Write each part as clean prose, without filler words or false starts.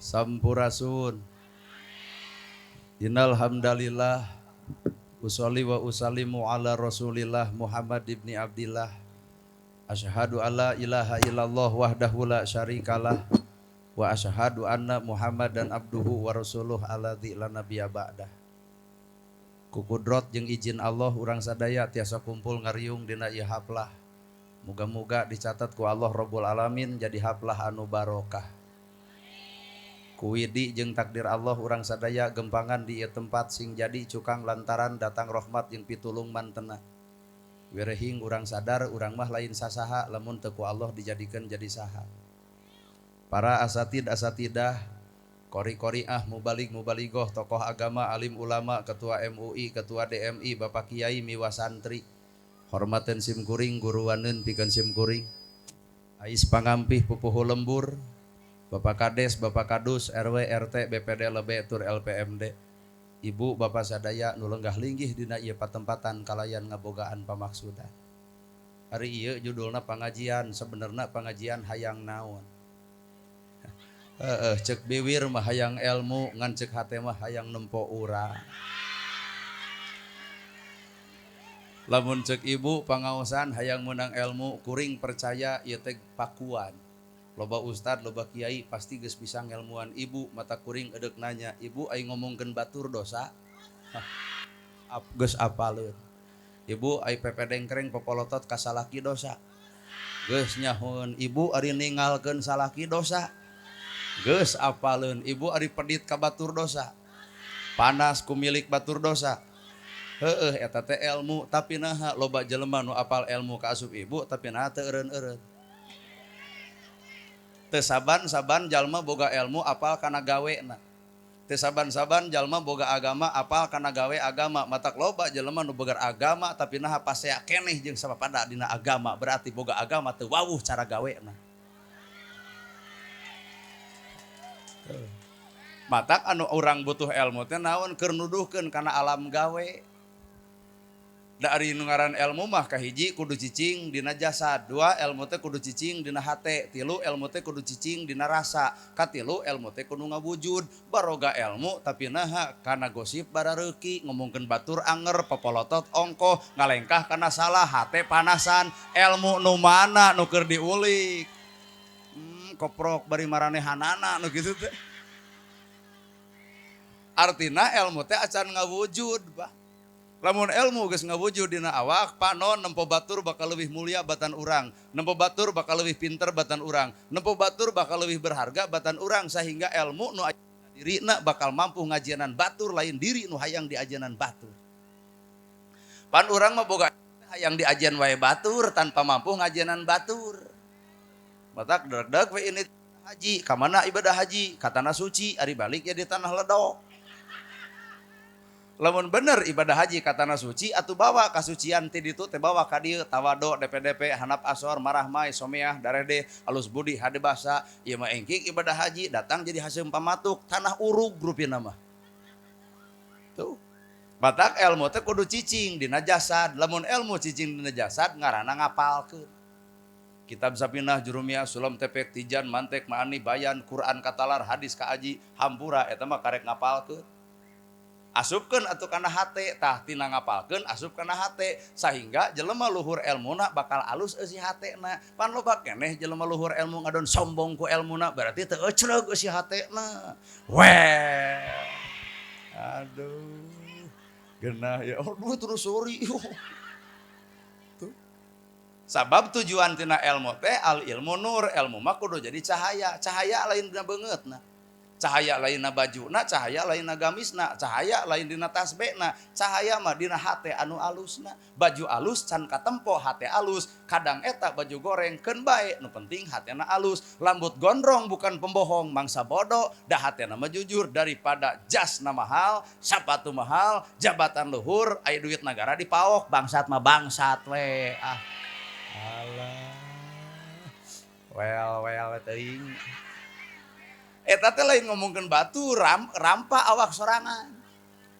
Sampurasun. Innal hamdalillah usolli wa usallimu ala Rasulillah Muhammad ibni Abdillah. Asyhadu alla ilaha illallah wahdahu la syarikalah wa asyhadu anna Muhammadan abduhu wa rasuluh alladzi la nabiyya ba'dah. Kukudrot jeung izin Allah urang sadaya tiasa kumpul ngariung dina ieu haflah. Muga-muga dicatat ku Allah Rabbul Alamin jadi haflah anu barokah. Kuwidi jeung takdir Allah urang sadaya gempangan di ieu tempat sing jadi cukang lantaran datang rahmat jeung pitulung mantena. Wirehing urang sadar urang mah lain sasaha lamun teu ku Allah dijadikeun jadi saha. Para asatidah, qori-qoriah, mubalig-mubaligoh, tokoh agama, alim ulama, ketua MUI, ketua DMI, Bapak Kiai, miwa santri. Hormaten simkuring, guruwaneun pikeun simkuring. Ais pangampih pupuhu lembur. Bapak Kades, Bapak Kadus, RW, RT, BPD, LB, Tur LPMD. Ibu, Bapak sadaya nu lenggah linggih dina ieu patempatan kalayan ngabogaan pamaksudan. Hari ieu judulna pangajian, sebenarnya pangajian hayang naon. Cek biwir mah hayang ilmu, ngan cek hate mah hayang nempo urang. Lamun cek ibu pangaosan hayang menang ilmu, kuring percaya ieu teh pakuan. Loba ustad, loba kiai pasti geus bisa ngelmuan ibu, mata kuring edek nanya, ibu ai ngomongkeun batur dosa? Geus apaleun. Ibu ai pepe dengkreng popolotot ka salaki dosa? Geus nyahoeun. Ibu ari ningalkeun salaki dosa? Geus apaleun. Ibu ari pedit ka batur dosa? Panas ku milik batur dosa? Heueuh eta teh ilmu, tapi naha loba jelema nu apal ilmu ka asup ibu tapi naha teu eureun-eureun. Teu saban-saban jalma boga ilmu apal kana gawena. Teu saban-saban jalma boga agama apal kana gawe agama. Matak loba jelema nu boga agama tapi naha pasea keneh jeung sapapada dina agama, berarti boga agama teu wawuh cara gawena. Matak anu urang butuh ilmu teh naon keur nuduhkeun kana alam gawe. Dari nu ngaran ilmu mah kahiji kudu cicing dina jasad, dua ilmu teh kudu cicing dina hate, tilu ilmu teh kudu cicing dina rasa, katilu ilmu teh kudu ngawujud. Baroga ilmu tapi naha kana gosip barareuki, ngomongkeun batur anger, popolotot ongkoh, ngalengkah kana salah, hate panasan. Ilmu nu mana nu keur diulik? Koprok bari maranehanana nu kitu teh. Artina ilmu teh acan ngawujud, Pak. Lamun ilmu geus ngawujud dina awak, panon nempo batur bakal leuwih mulia batan urang, nempo batur bakal leuwih pinter batan urang, nempo batur bakal leuwih berharga batan urang, sehingga ilmu nu aya dirina bakal mampu ngajianan batur lain diri nu hayang diajanan batur. Pan urang mah boga hayang diajian wae batur tanpa mampu ngajianan batur. Matak deug-deug we ini haji, ka mana ibadah haji? Ka tanah suci, ari balik ya di tanah ledok. Lamun bener ibadah haji ka tanah suci atuh bawa kasucian ti ditu teh bawa ka dieu tawado DPDP hanap asor marah mai someah darede alus budi hade basa ieu mah engking ibadah haji datang jadi haseum pamatuk tanah urug rupina mah. Tuh. Batak ilmu teh kudu cicing dina jasad, lamun ilmu cicing dina jasad ngaranna ngapalkeun. Kitab Sapinah, Jurumiyah, Sulam Tepek, Tijan, Mantek, Ma'ani, Bayan, Quran, Katalar, Hadis, Kaaji, Hampura eta mah karek ngapalkeun. Asupkeun atuh kana hate, tah tina ngapalkeun asup kana hate, sehingga jelema luhur ilmuna bakal alus eusi hatena. Pan loba keneh jelema luhur ilmu ngadon sombong ku ilmuna, berarti teu ecreug eusi hatena. Weh. Aduh. Genah ya. Oh, terus sorry. Tuh. Sabab tujuan tina ilmu teh al ilmu nur, ilmu mah kudu jadi cahaya. Cahaya lain dina beungeutna. Cahaya lain na bajuna, cahaya lain na gamisna, cahaya lain dina tasbehna, cahaya mah dina hate anu alusna. Baju alus can katempo hate alus, kadang eta baju goreng keun bae, nu penting hatena alus. Lambut gondrong bukan pembohong, mangsa bodoh, da hatena mah jujur. Daripada jasna mahal, sapatu mahal, jabatan luhur, aya duit negara dipaok, bangsat mah bangsat we. Alah. Well teuing. Eta teh lain ngomongkeun batu rampa awak sorangan.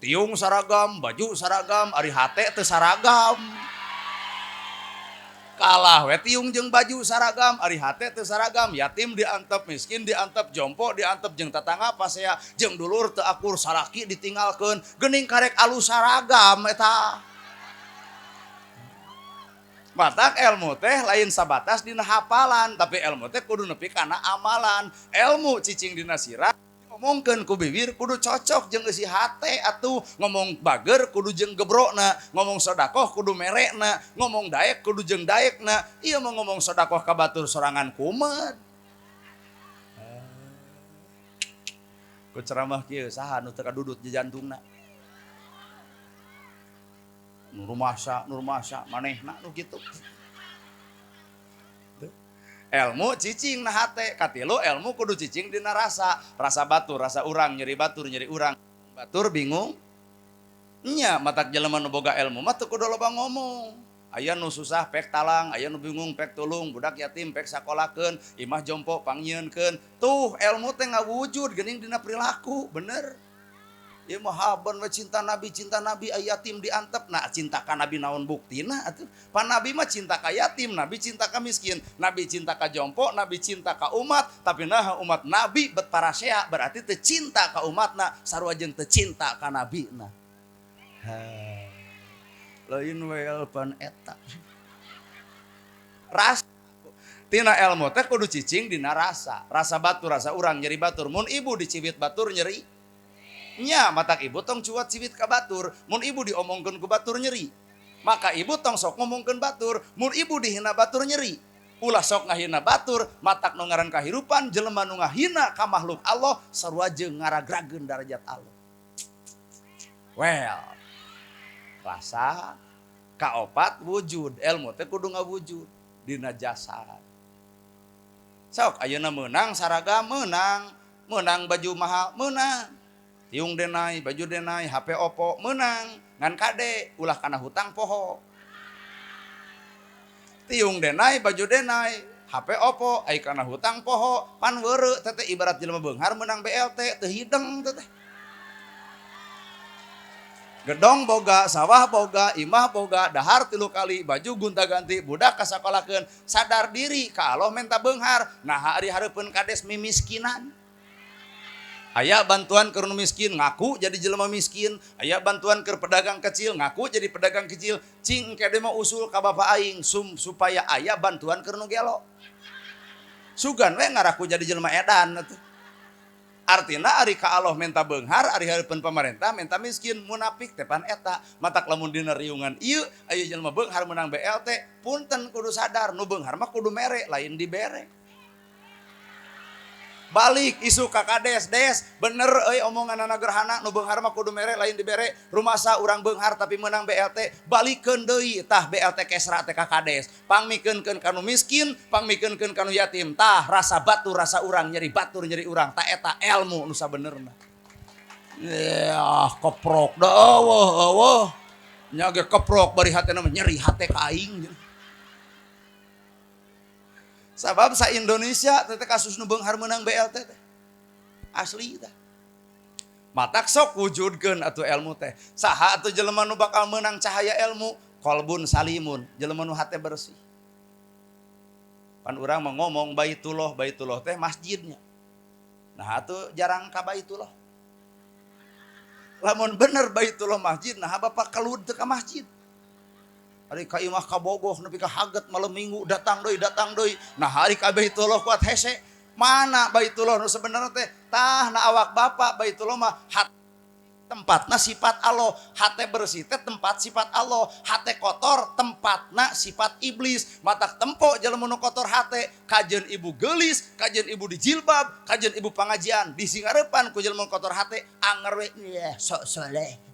Tiung saragam, baju saragam, ari hate teu saragam. kalah we tiung jeung baju saragam ari hate teu saragam yatim diantep miskin diantep jompo diantep jeung tatangga pasea jeung dulur teu akur saraki ditinggalkeun geuning karek alus saragam eta matak ilmu teh lain sabatas dina hafalan tapi ilmu teh kudu nepi kana amalan ilmu cicing dina sirah ngomongkeun ku bibir kudu cocok jeung isi hate atuh ngomong bager kudu jeung gebrokna ngomong sedekah kudu merekna ngomong daek kudu jeung daekna ieu mah ngomong sedekah ka batur sorangan kumet ku ceramah kieu saha nu teu kadudut di jantungna nur masa manehna nu kitu ilmu cicing na hate katilu ilmu kudu cicing dina rasa batur rasa urang nyeri batur nyeri urang batur bingung nya matak jelema nu boga ilmu mah teu kudu loba ngomong aya nu susah pek talang aya nu bingung pek tulung budak yatim pek sakolakeun imah jompo pangyieunkeun tuh ilmu teh ngawujud geuning dina perilaku bener ieu mah haban we cinta nabi aya yatim diantep nah cinta ka nabi naon buktina atuh pan nabi mah cinta ka yatim nabi cinta ka miskin nabi cinta ka jompo nabi cinta ka umat tapi nah umat nabi bet parasea berarti teu cinta ka umatna sarua jeung teu cinta ka nabina lain we pan eta rasa tina ilmu teh kudu cicing dina rasa batur rasa urang nyeri batur mun ibu dicibit batur nyeri nya matak ibu tong cuat ciwit ka batur mun ibu diomongkeun ku batur nyeri maka ibu tong sok ngomongkeun batur mun ibu dihina batur nyeri ulah sok ngahina batur matak nu ngaran kahirupan jelema nu ngahina ka makhluk Allah sarua jeung ngaragrageun darajat Allah well rasa kaopat wujud ilmu teh kudu ngawujud dina jasad sok ayeuna meunang saragam meunang baju mahal meunang tiung denai, baju denai, HP Oppo, menang. Ngan kade, ulah kana hutang poho. Tiung denai, baju denai, HP Oppo, ai kana hutang poho. Pan weureu teteh ibarat jelema beunghar menang BLT, teu hideng teteh. Gedong boga, sawah boga, imah boga, dahar 3 kali, baju gonta-ganti, budak kasakolakeun, sadar diri ka Allah menta beunghar. Nah ari hareupeun kades mimiskinan. Aya bantuan ke nu miskin ngaku jadi jelema miskin, aya bantuan ke pedagang kecil ngaku jadi pedagang kecil. Cing kede mah usul ka bapa aing supaya aya bantuan ke nu gelo. Sugan we ngaraku jadi jelema edan atuh. Artina ari ka Allah menta beunghar, ari hareupeun pamarentah menta miskin munafik teh pan eta. Matak lamun dina riungan ieu aya jelema beunghar menang BLT, punten kudu sadar nu beunghar mah kudu mere lain dibere. Balik isu ka kades des bener euy omongan anak gerhana nu beunghar mah kudu mere lain dibere rumasa urang beunghar tapi menang BLT balikeun deui tah BLT kesra teh ka kades pangmikeunkeun kanu miskin pangmikeunkeun kanu yatim tah rasa batur rasa urang nyeri batur nyeri urang tah eta ilmu nu sabenerna keprok da eueuh nya ge keprok bari hatena nyeri hate ka aing sabab sa Indonesia teteh kasus nu beunghar meunang BLT teh asli teh matak sok wujudkeun atuh ilmu teh saha atuh jelema nu bakal meunang cahaya ilmu qalbun salimun jelema nu hate bersih pan urang mah ngomong baitullah teh masjidnya nah atuh jarang ka baitullah lamun bener baitullah masjid nah bapak keluar teu ka masjid hari ka imah ka bogoh nepi ka haget malam minggu datang deui nah hari ka baitullah kuat hese mana baitullah nu sebenarnya teh tah na awak bapak baitullah mah tempatna sifat Allah hate bersih teh tempat sifat Allah hate kotor tempatna sifat iblis matak tempo jelema nu kotor hate kajeun ibu geulis kajeun ibu dijilbab kajeun ibu pangajian di singareupan ku jelema kotor hate anger we sok soleh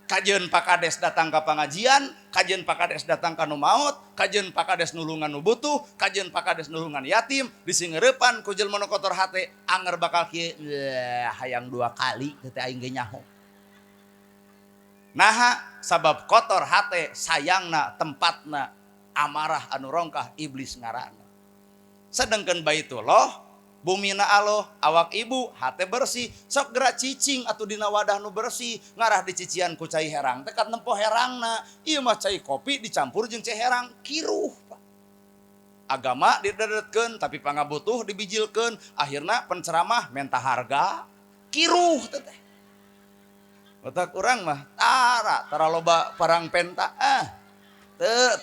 kajeun pakades datang ka pangajian, kajeun pakades datang ka nu maot, kajeun pakades nulungan nu butuh, kajeun pakades nulungan yatim, disingeurepan ku jelema nu kotor hate, anger bakal kieu hayang 2 kali teh aing ge nyaho. Naha sabab kotor hate sayangna tempatna amarah anu rongkah iblis ngaranna. Sedengkeun baitullah Bumina Allah, awak ibu, hate bersih, sok gerak cicing atau dina wadah nu bersih, ngarah di cician ku cai herang, tekat nempo herangna, ieu mah cai kopi dicampur jeung cai herang, kiruh. Agama didedetkeun tapi pangabutuh dibijilkeun, akhirna penceramah menta harga, kiruh teh. Otak urang mah tara loba parang penta,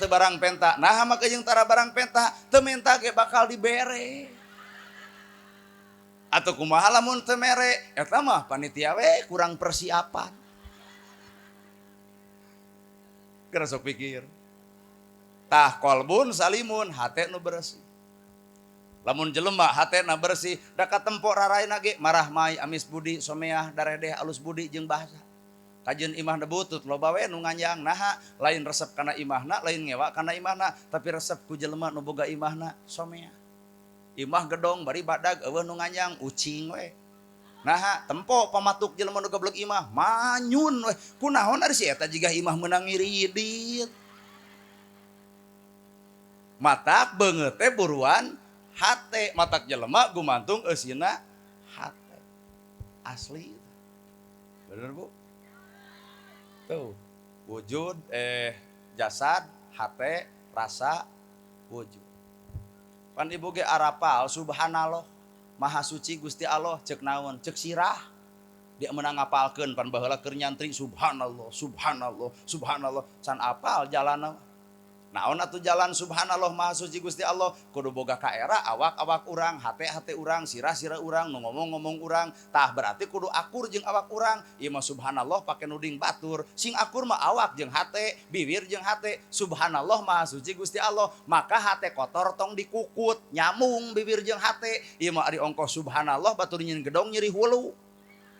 teu barang penta, nah maka jeung tara barang penta, teu menta ge bakal dibere. Atau kumaha lamun teu mere, eta mah panitia we kurang persiapan. Keur sok pikir. Tah kolbun salimun hate nu bersih. Lamun jelema hatena bersih, da katempo raraina ge marah mai amis budi someah daredeh alus budi jeung bahasa. Kajeun imah debutut loba we nu nganjang naha, lain resep kana imahna, lain ngewa kana imahna, tapi resep ku jelema nu boga imahna someah. Imah gedong bari badag eueuh nu nganjang ucing we. Nah, tempo pamatuk jelema nu goblok imah manyun we. Kunaon ari si eta jiga imah meunang ngiridit. Matak beungeut teh buruan hate, matak jelema gumantung eusina hate. Asli. Bener Bu? Tuh, wujud jasad, hate, rasa, wujud. Pan ibu ge arapal subhanallah maha suci Gusti Allah cek naon cek sirah dia menang apalkeun pan baheula keur nyantri subhanallah subhanallah subhanallah can apal jalanna naon atuh jalan subhanallah maha suci Gusti Allah kudu boga kaera awak-awak urang hate-hate urang sirah-sirah urang nu ngomong-ngomong urang tah berarti kudu akur jeung awak urang ieu mah subhanallah pake nuding batur sing akur mah awak jeung hate bibir jeung hate subhanallah maha suci Gusti Allah maka hate kotor tong dikukut nyamung bibir jeung hate ieu mah ari ongkos subhanallah batur nyin gedong nyeri hulu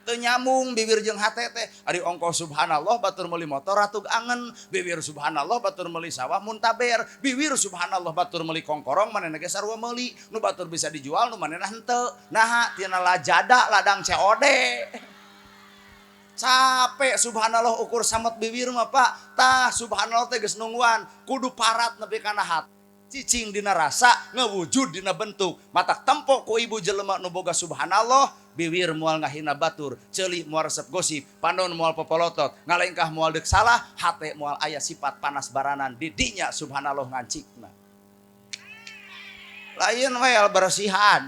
teu nyamung bibir jeung hate teh ari ongkos subhanallah batur meuli motor ratug angen bibir subhanallah batur meuli sawah muntaber bibir subhanallah batur meuli kongkorong manehna ge sarua meuli nu batur bisa dijual nu manehna henteu naha tina lajada ladang COD capek subhanallah ukur samet bibir mah Pak tah subhanallah teh geus nungguan kudu parat nepi kana hati cicing dina rasa ngewujud dina bentuk matak tempo ku ibu jelema nu boga subhanallah bibir moal ngahina batur ceuli moal resep gosip pandon moal popolotot ngalengkah moal deuk salah hate moal aya sifat panas baranan di dinya subhanallah ngancikna lain we bersihan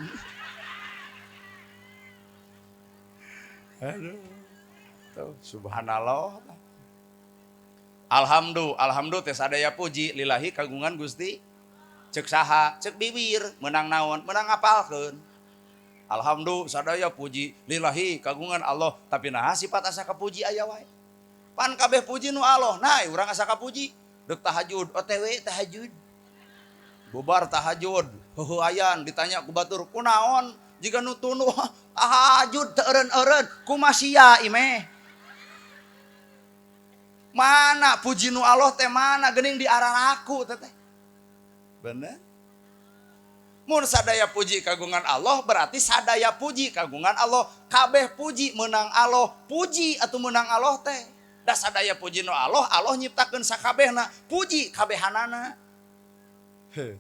aduh tuh subhanallah alhamdulillah teh sadaya puji lillahi kagungan Gusti cek saha cek bibir menang naon menang ngapalkeun alhamdulillah sadaya puji lillahi kagungan Allah tapi nah sifat asa kapuji aya wae pan kabeh puji nu Allah nah urang asa kapuji deuk tahajud OTW tahajud bubar tahajud heueuayan ditanya ku batur kunaon jiga nu tunuh tahajud teu eureun-eureun kumaha imeh mana puji nu Allah teh mana geuning diararaku teh bener mun sadaya puji kagungan Allah berarti sadaya puji kagungan Allah kabeh puji menang Allah puji atuh menang Allah teh da sadaya puji nu Allah nyiptakeun sakabehna puji kabehanana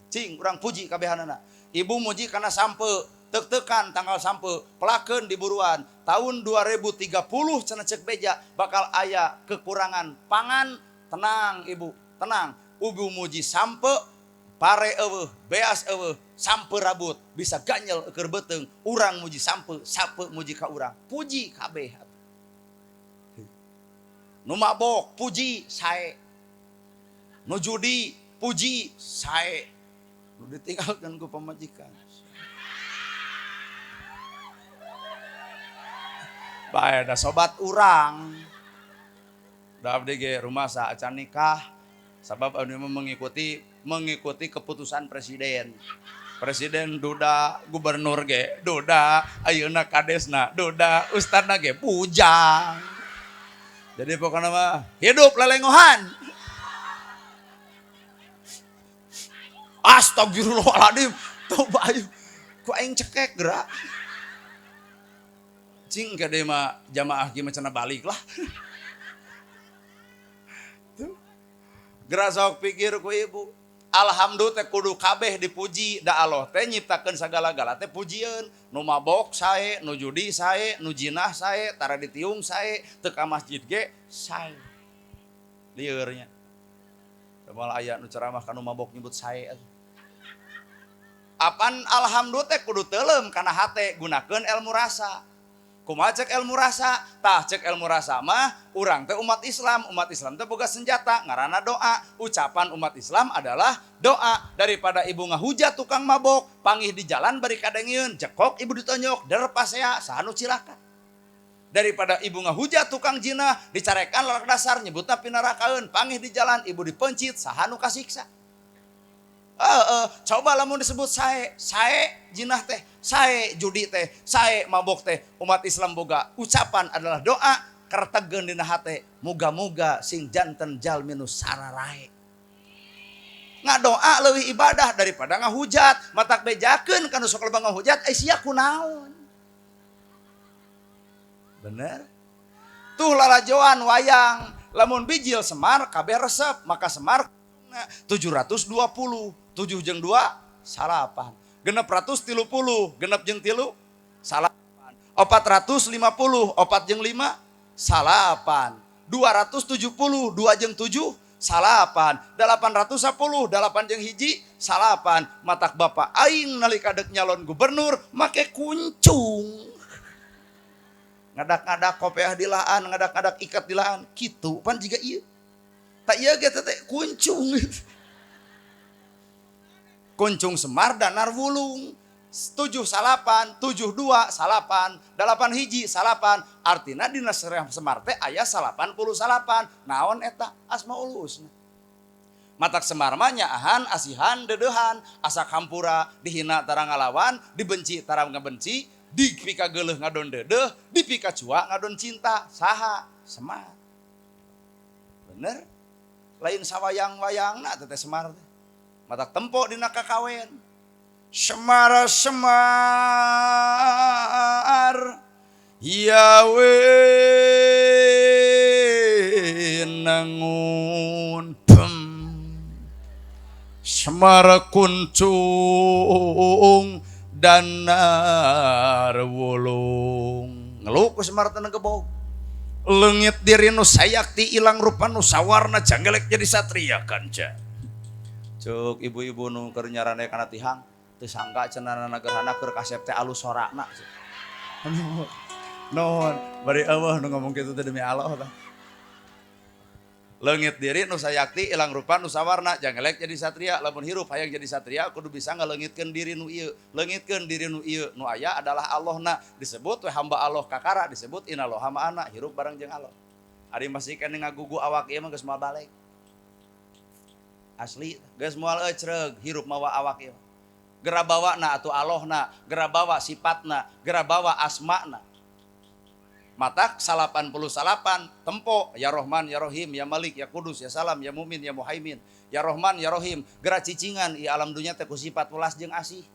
cing urang puji kabehanana ibu muji kana sampeu teuk-teukan tanggal sampeu pelakeun di buruan tahun 2030 cenah cek beja bakal aya kekurangan pangan tenang ibu tenang ibu muji sampeu pare eueuh beas eueuh sampeu rabut bisa ganyel keur beuteung urang muji sampeu muji ka urang puji kabeh nu mabok puji sae nu judi puji sae nu ditinggalkeun ku pamajikan bae da sobat urang da abdi ge rumasa acan nikah sabab anu mengikuti keputusan presiden duda gubernur ge duda ayeuna kadesna duda ustadna ge pujang jadi pokoknya mah hidup lelengohan astagfirullahaladzim tuh bayu ku aing cekek gerak cing kade mah jamaah ge cenah balik lah gerak sok pikir ku ibu Alhamdulillah teh kudu kabeh dipuji da Allah teh nyiptakeun sagala-gala teh pujieun. Nu mabok sae, nu judi sae, nu jinah sae, tara ditiung sae, teu ka masjid ge sae. Lieur nya. Moal aya nu ceramah ka nu mabok nyebut sae. Apan alhamdulillah teh kudu teuleum kana hate gunakeun ilmu rasa. Kumaha cek ilmu rasa? Tah cek ilmu rasa mah urang teh umat Islam teh boga senjata ngaranna doa. Ucapan umat Islam adalah doa. Daripada ibu ngahujat tukang mabok, panggih di jalan bari kadengieun, jekok ibu ditonyok, der pasea saha nu cilaka. Daripada ibu ngahujat tukang jinah, dicarekan larak dasar nyebutna pinarakaeun, panggih di jalan ibu dipencit, saha nu kasiksa. Coba lamun disebut sae jinah teh, sae judi teh, sae mabok teh, umat Islam boga ucapan adalah doa kartegeun dina hate, muga-muga sing janten jalmi nu sararae. Ngadoa leuwih ibadah daripada ngahujat, matak bejakeun kana sok loba ngahujat sia kunaon. Bener? Tuh lalajoan wayang, lamun bijil Semar kabeh resep, maka Semar 720 7 jeung 2 salapan. Genep 130, genep jeung 3 salapan. 450, 4 jeung 5 salapan. 270, 2 jeung 7 salapan. 810, 8 jeung 1 salapan. Matak bapak aing nalika dek nyalon gubernur make kuncung. Ngadak-ngadak kopiah di laan, ngadak-ngadak ikat di laan. Kitu pan jiga ieu. Tak ieu ge teh kuncung. Kuncung Semar danar wulung 7 salapan 7 2 salapan 8 hiji salapan artina dina Semar teh aya 80 salapan naon eta asmaul husna. Matak Semar mah nyaahan asihan dedehan asa kampura dihina tara ngalawan dibenci tara ngabenci dipika geuleuh ngadon dedeh dipika cua ngadon cinta saha Semar. Bener lain sawayang-wayangna teh Semar teh. Matak tempo dina kakawen. Semar Yawe nangun Semar kuncung danar wulung. Ngeluh ku Semar teh gebog. Leungit diri nu sayakti ilang rupa nu sawarna janggelek jadi satria kanca. Cuk ibu-ibu nu keur nyarane kana tihang teu sangka cenah nagerana keur kasep teh alus sorakna. Nuhun bari eueuh nu ngomong kitu teh demi Allah tah. Leungit diri nu sayakti ilang rupa nu sawarna jangelek jadi satria lamun hirup hayang jadi satria kudu bisa ngaleungitkeun diri nu ieu. Leungitkeun diri nu ieu nu aya adalah Allahna disebut we hamba Allah kakara disebut innallaha ma'ana hirup bareng jeung Allah. Ari masih kene ngagugu awak ieu mah geus moal balik. Asli geus moal ecreug hirup mawa awak ieu. Gera bawana atuh Allahna, gera bawa sifatna, gera bawa asmana. Matak 88 tempo ya Rahman ya Rahim ya Malik ya Kudus ya Salam ya Mumin ya Muhaimin ya Rahman ya Rahim gera cicingan i alam dunya teh ku sifat welas jeung asih.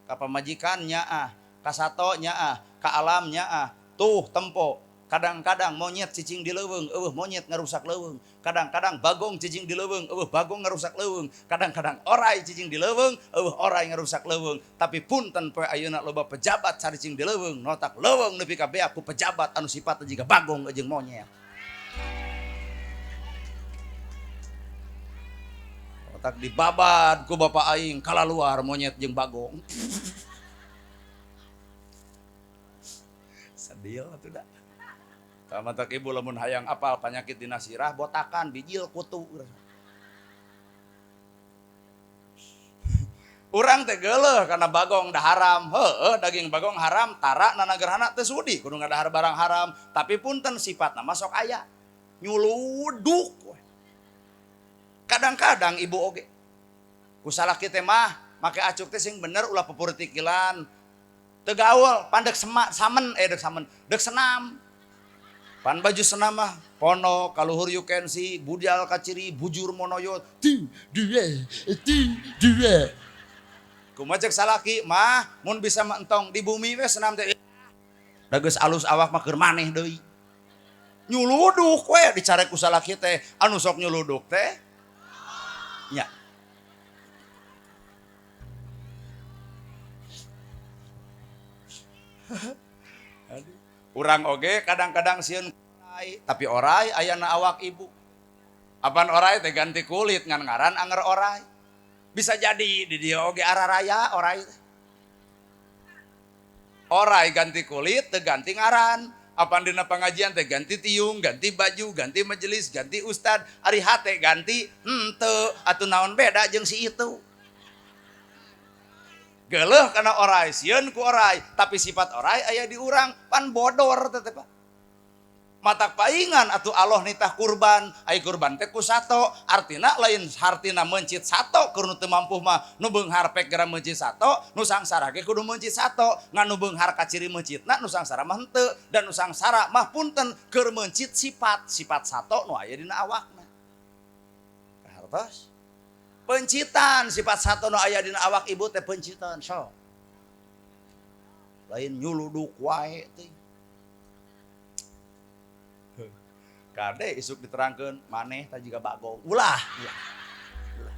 Ka pamajikan nyaah, ka sato nyaah, ka alam nyaah. Tuh tempo kadang-kadang monyet cicing di leuweung, eueuh monyet ngarusak leuweung. Kadang-kadang bagong cicing di leuweung, eueuh bagong ngarusak leuweung. Kadang-kadang orai cicing di leuweung, eueuh orai ngarusak leuweung. Tapi punten poe ayeuna loba pejabat caricing di leuweung, notak leuweung nepi ka bea ku pejabat anu sifatna jiga bagong jeung monyet. Notak dibabad ku bapak aing kalaluar monyet jeung bagong. Sadil atuh da. Matak ibu lamun hayang apal penyakit dina sirah botakan bijil kutu. Urang teh geuleuh kana bagong da haram. Heueuh daging bagong haram tara na nagerana teh sudi kudu ngadahar barang haram, tapi punten sifatna mah sok aya. Nyuluduk. Kadang-kadang ibu oge. Ku salaki teh mah make acuk teh sing bener ulah pepuritikilan. Teu gaul pandek samen dek senam. Pan baju senam mah pono kaluhur yukensi budal kaciri bujur monoyo dua kumajak salaki mah mun bisa mentong di bumi we senam teh da geus alus awak mah keur maneh deui nyuluduk we dicarek ku salaki teh anu sok nyuluduk teh nya Urang oge kadang-kadang sieun orai, tapi orai ayana awak ibu. Apaan orai teh ganti kulit ngan ngaran anger orai. Bisa jadi di dia oge araraya orai. Orai ganti kulit teh ganti ngaran. Apaan dina pengajian teh ganti tiung, ganti baju, ganti majelis, ganti ustad, ari hate ganti henteu atuh naon beda jeung si itu. Geuleuh kana orai, sieun ku orai, tapi sifat orai aya di urang pan bodor teh Pak. Matak paingan atuh Allah nitah kurban, ai kurban teh ku sato, artina lain hartina mencit sato keur nu teu mampu mah nu beunghar pek gara mencit sato, nu sangsara ge kudu mencit sato, ngan nu beunghar ka ciri mencitna nu sangsara mah henteu, dan nu sangsara mah punten keur mencit sifat sato nu aya dina awakna. Kahartos? Pencitan sifat sato nu aya dina awak ibu teh pencitan so. Lain nyuluduk wae teh. Kade isuk diterangkeun maneh tah jiga bagong. Ulah.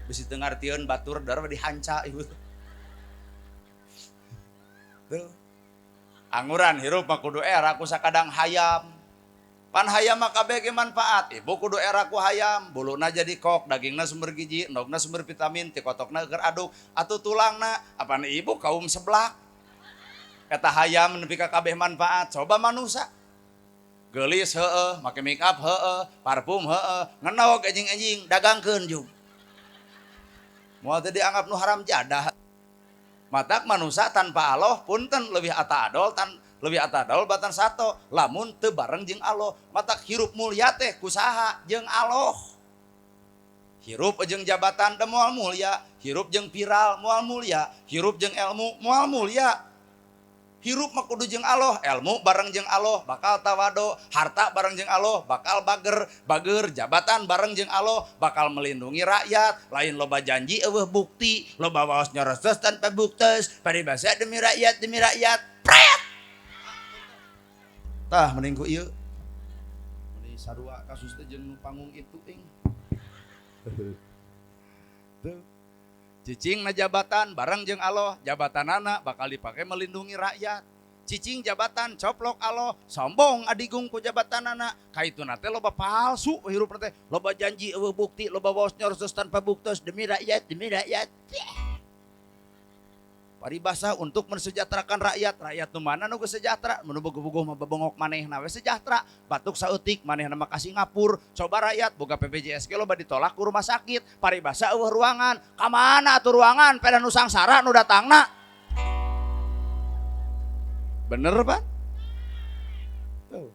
Bisi teu ngartieun batur darah dihanca ibu. Tuh. Anguran hirup mah kudu era ku sakadang hayam. Pan hayam mah kabeh ge manfaat. Ibu kudu era ku hayam, buluna jadi kok, dagingna sumber gizi, endogna sumber vitamin, ti kotokna keur aduk, atuh tulangna apaan ibu kaum seblak. Eta hayam nepi ka kabeh manfaat. Coba manusia. Gelis heueuh, make make up heueuh, parfum heueuh, ngenaok anjing-anjing dagangkeun jeung. Moal teh dianggap nu haram jadah. Matak manusia tanpa Allah punten leuwih atadol batan sato lamun teu bareng jeung Allah. Matak hirup mulia teh kusaha jeung Allah. Hirup jeung jabatan teh moal mulia, hirup jeung viral moal mulia, hirup jeung ilmu moal mulia. Hirup mah kudu jeung Allah, ilmu bareng jeung Allah bakal tawado, harta bareng jeung Allah bakal bager, jabatan bareng jeung Allah bakal melindungi rakyat, lain loba janji eueuh bukti, loba waos nyorosos tanpa buktes, paribasa demi rakyat, pret. Tah mending ku ieu. Mending sarua kasus teh jeung nu panggung itu ting. Tuh. Cicing na jabatan bareng jeung Allah, jabatanana bakal dipake melindungi rakyat. Cicing jabatan coplok Allah, sombong adigung ku jabatanana. Kaituna teh loba palsu hirupna teh, loba janji eueuh bukti, loba waos nyorosos tanpa buktos demi rakyat. Paribasa untuk mensejahterakan rakyat nu mana nu geus sejahtera, mun bogoh-bogoh mah babongok manehna we sejahtera, batuk saeutik manehna mah ka Singapura. Coba rakyat boga BPJS ge loba ditolak ku rumah sakit, paribasa eueuh ruangan. Ka mana atuh ruangan peda nu sangsara nu datangna? Bener Pak? Tuh.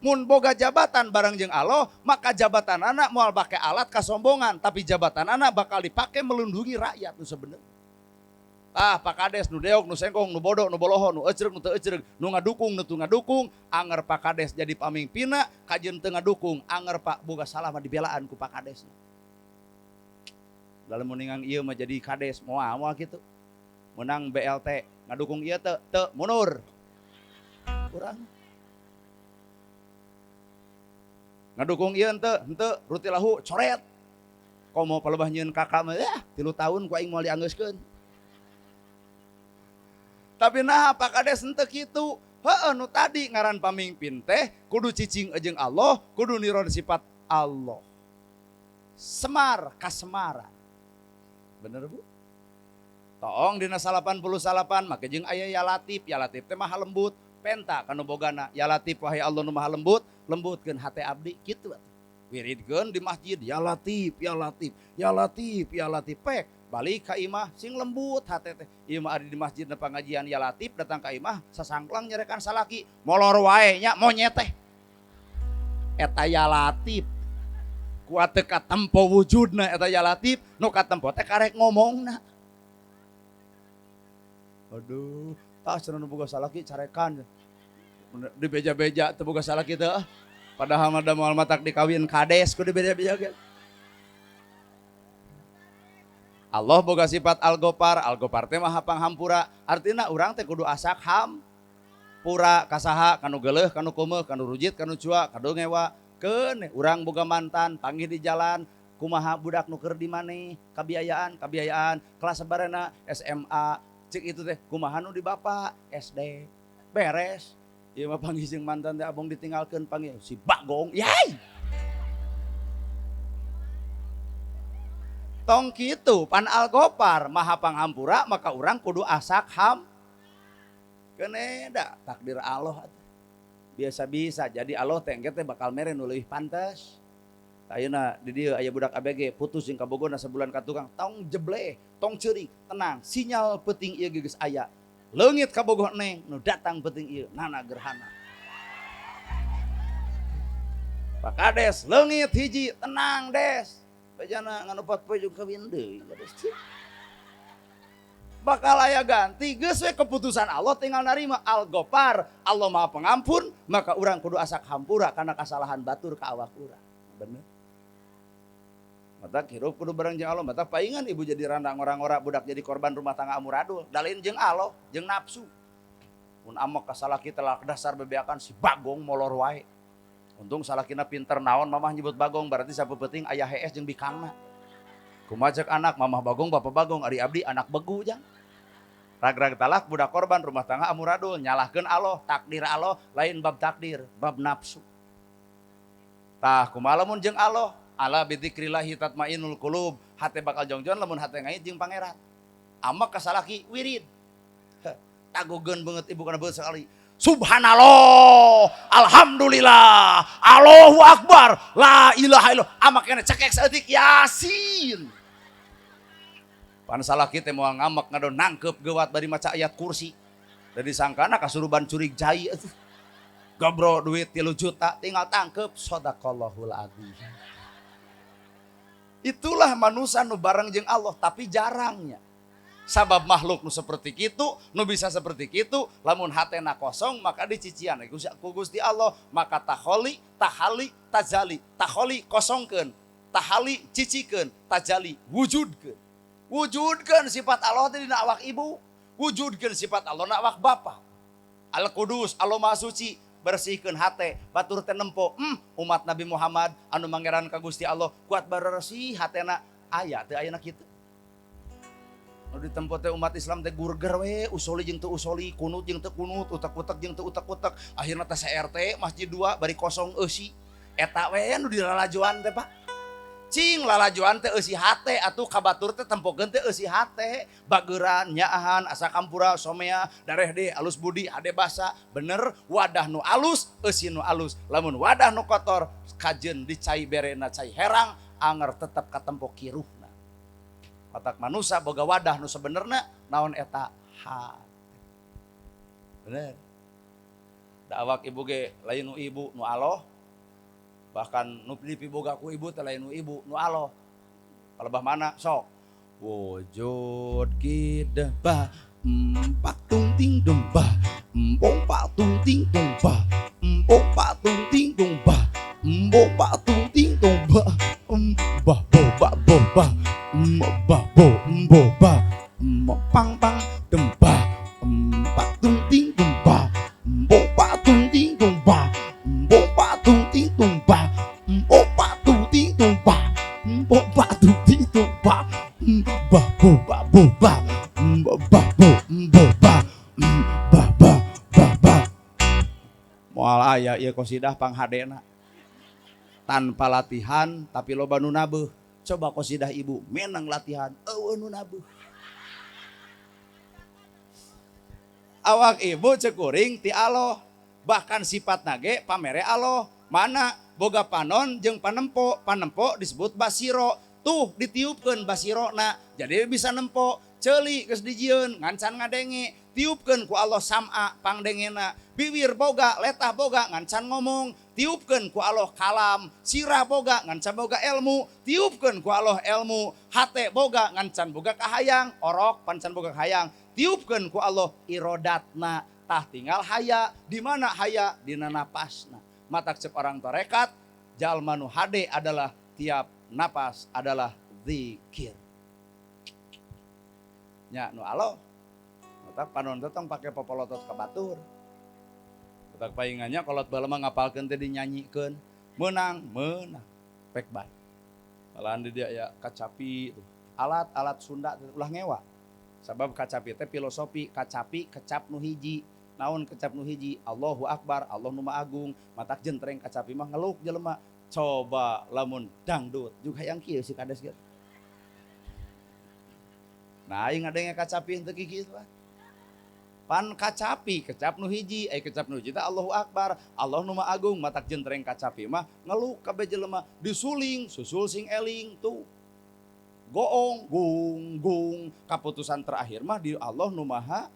Mun boga jabatan bareng jeung Allah, maka jabatanana moal bake alat kasombongan, tapi jabatanana bakal dipake melindungi rakyat nu sebenarnya. Pak Kades nu deok, nu sengkong, nu bodoh, nu boloho, nu ecreg, nu teu ecreg, nu ngadukung, nu teu ngadukung, anger Pak Kades jadi pamimpinna, kajeun teu ngadukung, anger Pak boga salah mah dibelaan ku Pak Kades. Dalam meningang ieu mah jadi Kades, moal kitu. Menang BLT, ngadukung ieu teu mundur. Urang. Ngadukung ieu henteu, rutilahu coret. Komo palebah nyieun kakak mah 3 tahun ku aing moal dianggeuskeun. Tapi nah Pak Kades henteu kitu. Heueuh nu tadi ngaran pamimpin teh kudu cicing jeung Allah, kudu niron sifat Allah. Semar kasemaran. Bener Bu? Toong dina 88 make jeung aya ya Latif teh maha lembut, penta kanu bogana. Ya Latif wahai Allah nu maha lembut, lembutkeun hate abdi kitu atuh. Wiridkeun di masjid ya Latif pek. Balik ka imah sing lembut hate teh. Ieu mah ari di masjid na pengajian ya Latif datang ka imah sasangklang nyerekan salaki molor wae nya monyet teh. Eta ya Latif. Kuat teu katempo wujudna eta ya Latif, nu katempo teh karek ngomongna. Aduh, tah cenah nu boga salaki carekan. Di beja-beja teu boga salaki teh. Padahal mah da moal matak dikawin Kades ku di beja-beja ge. Allah boga sifat Al-Ghafar teh maha panghampura. Artina urang teh kudu asak hampura kasaha kanu geuleuh, kanu kumeuh, kanu rujit, kanu cua, kanu ngewa. Keun urang boga mantan panggih di jalan, kumaha budak nu keur di maneh, kabiayaan, kelas sabarana SMA, cik itu teh kumaha nu di Bapak SD. beres. Ieu mah panggih jeung mantan teh abong ditinggalkeun panggih si Bagong. Yai. Tong kitu pan Al-Ghafar Maha Panghampura maka urang kudu asak ham. Kene da takdir Allah. Biasa bisa jadi Allah teh engke teh bakal mere nu leuwih pantes. Ayeuna di dieu aya budak ABG putus jeung kabogona sabulan ka tukang tong jeble, tong ceuring, tenang, sinyal peuting ieu geus aya. Leungit kabogoh neng nu datang peuting ieu nana gerhana. Pak Kades leungit hiji tenang des. Bajana nganu 4 poe jeung kawin deui kades. Bakal aya ganti geus we keputusan Allah tinggal narima. Al-Ghafar Allah Maha Pengampun maka urang kudu asak hampura karena kesalahan batur ka awak urang. Bener. Mata hirup kudu bareng jeung Allah. Mata paingan ibu jadi randang orang-orang budak jadi korban rumah tangga amuradul. Dalin jeung Allah, jeung nafsu. Mun amok ka salaki telah dasar bebeakan si Bagong molor wae. Untung salakina pinter naon mamah nyebut Bagong berarti sapeuting aya hees jeung bikangna. Kumaha ceuk anak mamah Bagong bapak Bagong ari abdi anak begu jang. Rag-rag talak budak korban rumah tangga amuradul nyalahkeun Allah, takdir Allah lain bab takdir, bab nafsu. Tah kumaha lamun jeung Allah ala bidzikrillahi tatmainul qulub, hate bakal jongjon lamun hate ngait jeung pangeran. Amak kasalaki wirid. Tagogeun banget ibu kana beut sekali. Subhanallah, alhamdulillah, Allahu Akbar, la ilaha illallah. Amak kena cekek saeutik Yasin. Pan salaki teh moal ngamak ngadon nangkep gewat bari maca ayat kursi. Da disangkana kasuruban curig jai atuh. Gabro duit 3 juta tinggal tangkep sadaqallahul adzim. Itulah manusia nu bareng jeung Allah tapi jarangnya. Sabab makhluk nu seperti kitu, nu bisa seperti kitu, lamun hatena kosong maka dicician ku Gusti Allah, maka taholi, tahali, tajali. Taholi kosongkeun, tahali cicikeun, tajali wujudkeun. Wujudkeun sifat Allah teh dina awak ibu, wujudkeun sifat Allah na awak bapa. Al-Qudus, Allah Maha Suci, bersihkeun hate, batur teh nempo. Umat Nabi Muhammad anu mangeran ka Gusti Allah, kuat bersih hatena aya teu ayeuna kitu. Nu ditempo teh umat Islam teh gurger we, usoli jeung teu usoli, kunut jeung teu kunut, utek-utek jeung teu utek-utek. Akhirna teh RT Masjid 2 bari kosong eusi. Eta we nu dilalajoan teh Pak. Cing lalajoan teh eusi hate atuh kabatur teh tempokeun teh eusi hate. Bageuran, nyaahan, asa kampura, somea, darehde, alus budi, hade basa. Bener wadah nu alus, eusi nu alus. Lamun wadah nu kotor, kajeun dicai berena cai herang, anger tetep katempo kiruh. Matak manusia boga wadah nu sebenerna naon eta hati. Bener. Da awak ibu ge lain nu ibu nu Allah. Bahkan nu dipiboga ku ibu teh lain nu ibu nu Allah. Kalebah mana sok. Wujud kidebah patung ting dembah empong patung ting dembah empong patung ting dembah empong patung ting dembah mbah boba boba mbah boba pang pang dembah patung ting dembah empong patung ting dembah empong patung ting dembah empong patung ting dembah empong patung ting dembah mbah boba boba mbah boba mbah moal aya ieu qosidah panghadena tanpa latihan tapi loba nu nabeuh. Coba qosidah ibu menang latihan eueuh nu nabeuh. Awak ibu cekuring ti Allah, bahkan sifatna ge pamere Allah. Mana boga panon jeung panempo, panempo disebut basiro. Tuh ditiupkeun basirona jadi bisa nempo. Ceuli geus dijieun ngancan ngadenge, tiupkeun ku Allah sam'a pangdengena. Bibir boga, letah boga ngancan ngomong, tiupkeun ku Allah kalam. Sirah boga ngancan boga ilmu, tiupkeun ku Allah ilmu. Hate boga ngancan boga kahayang, orok pancan boga kahayang. Tiupkeun ku Allah irodatna, tah tinggal haya. Di mana haya? Dina napasna. Matak cep orang tarekat, jalma nu hade adalah tiap napas adalah zikir. Nya nu Allah. Matak panon tong pake popolotot ka batur. Matak paingannya kolot bae mah ngapalkeun teh dinyanyikeun. Menang, menang. Pek bae. Malahan di dia ya kacapi tuh. Alat-alat Sunda ulah ngewa. Sabab kacapi teh filosofi, kacapi kecap nu hiji. naon kecap nu hiji Allahu Akbar Allah nu Maha Agung matak jentreng kacapi mah ngeluk jelema coba lamun dangdut juga hayang kieu si kades kieu nah aing ngadenge kacapi henteu kieu lah pan kacapi kecap nu hiji kecap nu hiji teh Allahu Akbar Allah nu Maha Agung matak jentreng kacapi mah ngeluk kabeh jelema disuling susul sing eling tuh goong gung gung kaputusan terakhir mah di Allah nu Maha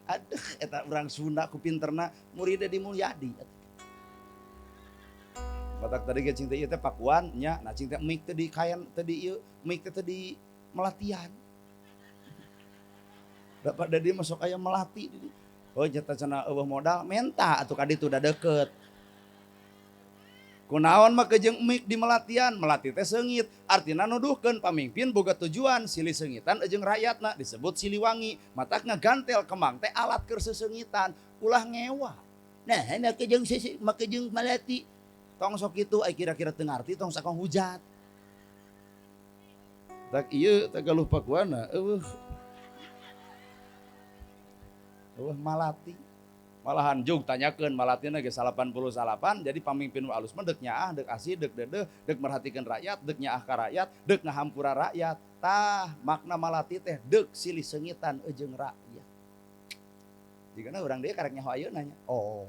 aduh eta urang Sunda ku pinterna muridna di Mulyadi batak tadi ge cing teh ieu teh pakuan nya nah cing teh mik teh di kayan teh di ieu mik teh di melatihan dapat dari masuk aya melati oh jata cenah eueuh modal menta atuh ka ditu da deukeut kunaon mah kejeung mik di melatihan melati teh seungit artina nuduhkeun pamimpin boga tujuan silih seungitan jeung rakyatna disebut siliwangi matak ngagantel kemang teh alat keur seseungitan ulah ngewa nah na kejeung make jeung melati tong sok kitu ai kira-kira teu ngarti tong sakong hujat tak ieu teh galuh pakuana eueuh malati malahan jug tanyakeun malatina ge 88 jadi pamimpin nu alus mah deuk nyaah deuk asih deuk dedeh deuk merhatikeun rakyat deuk nyaah ka rakyat deuk ngahampura rakyat tah makna malati teh deuk silih seungitan jeung rakyat jigana urang dieu karek nyaho ayeuna nya oh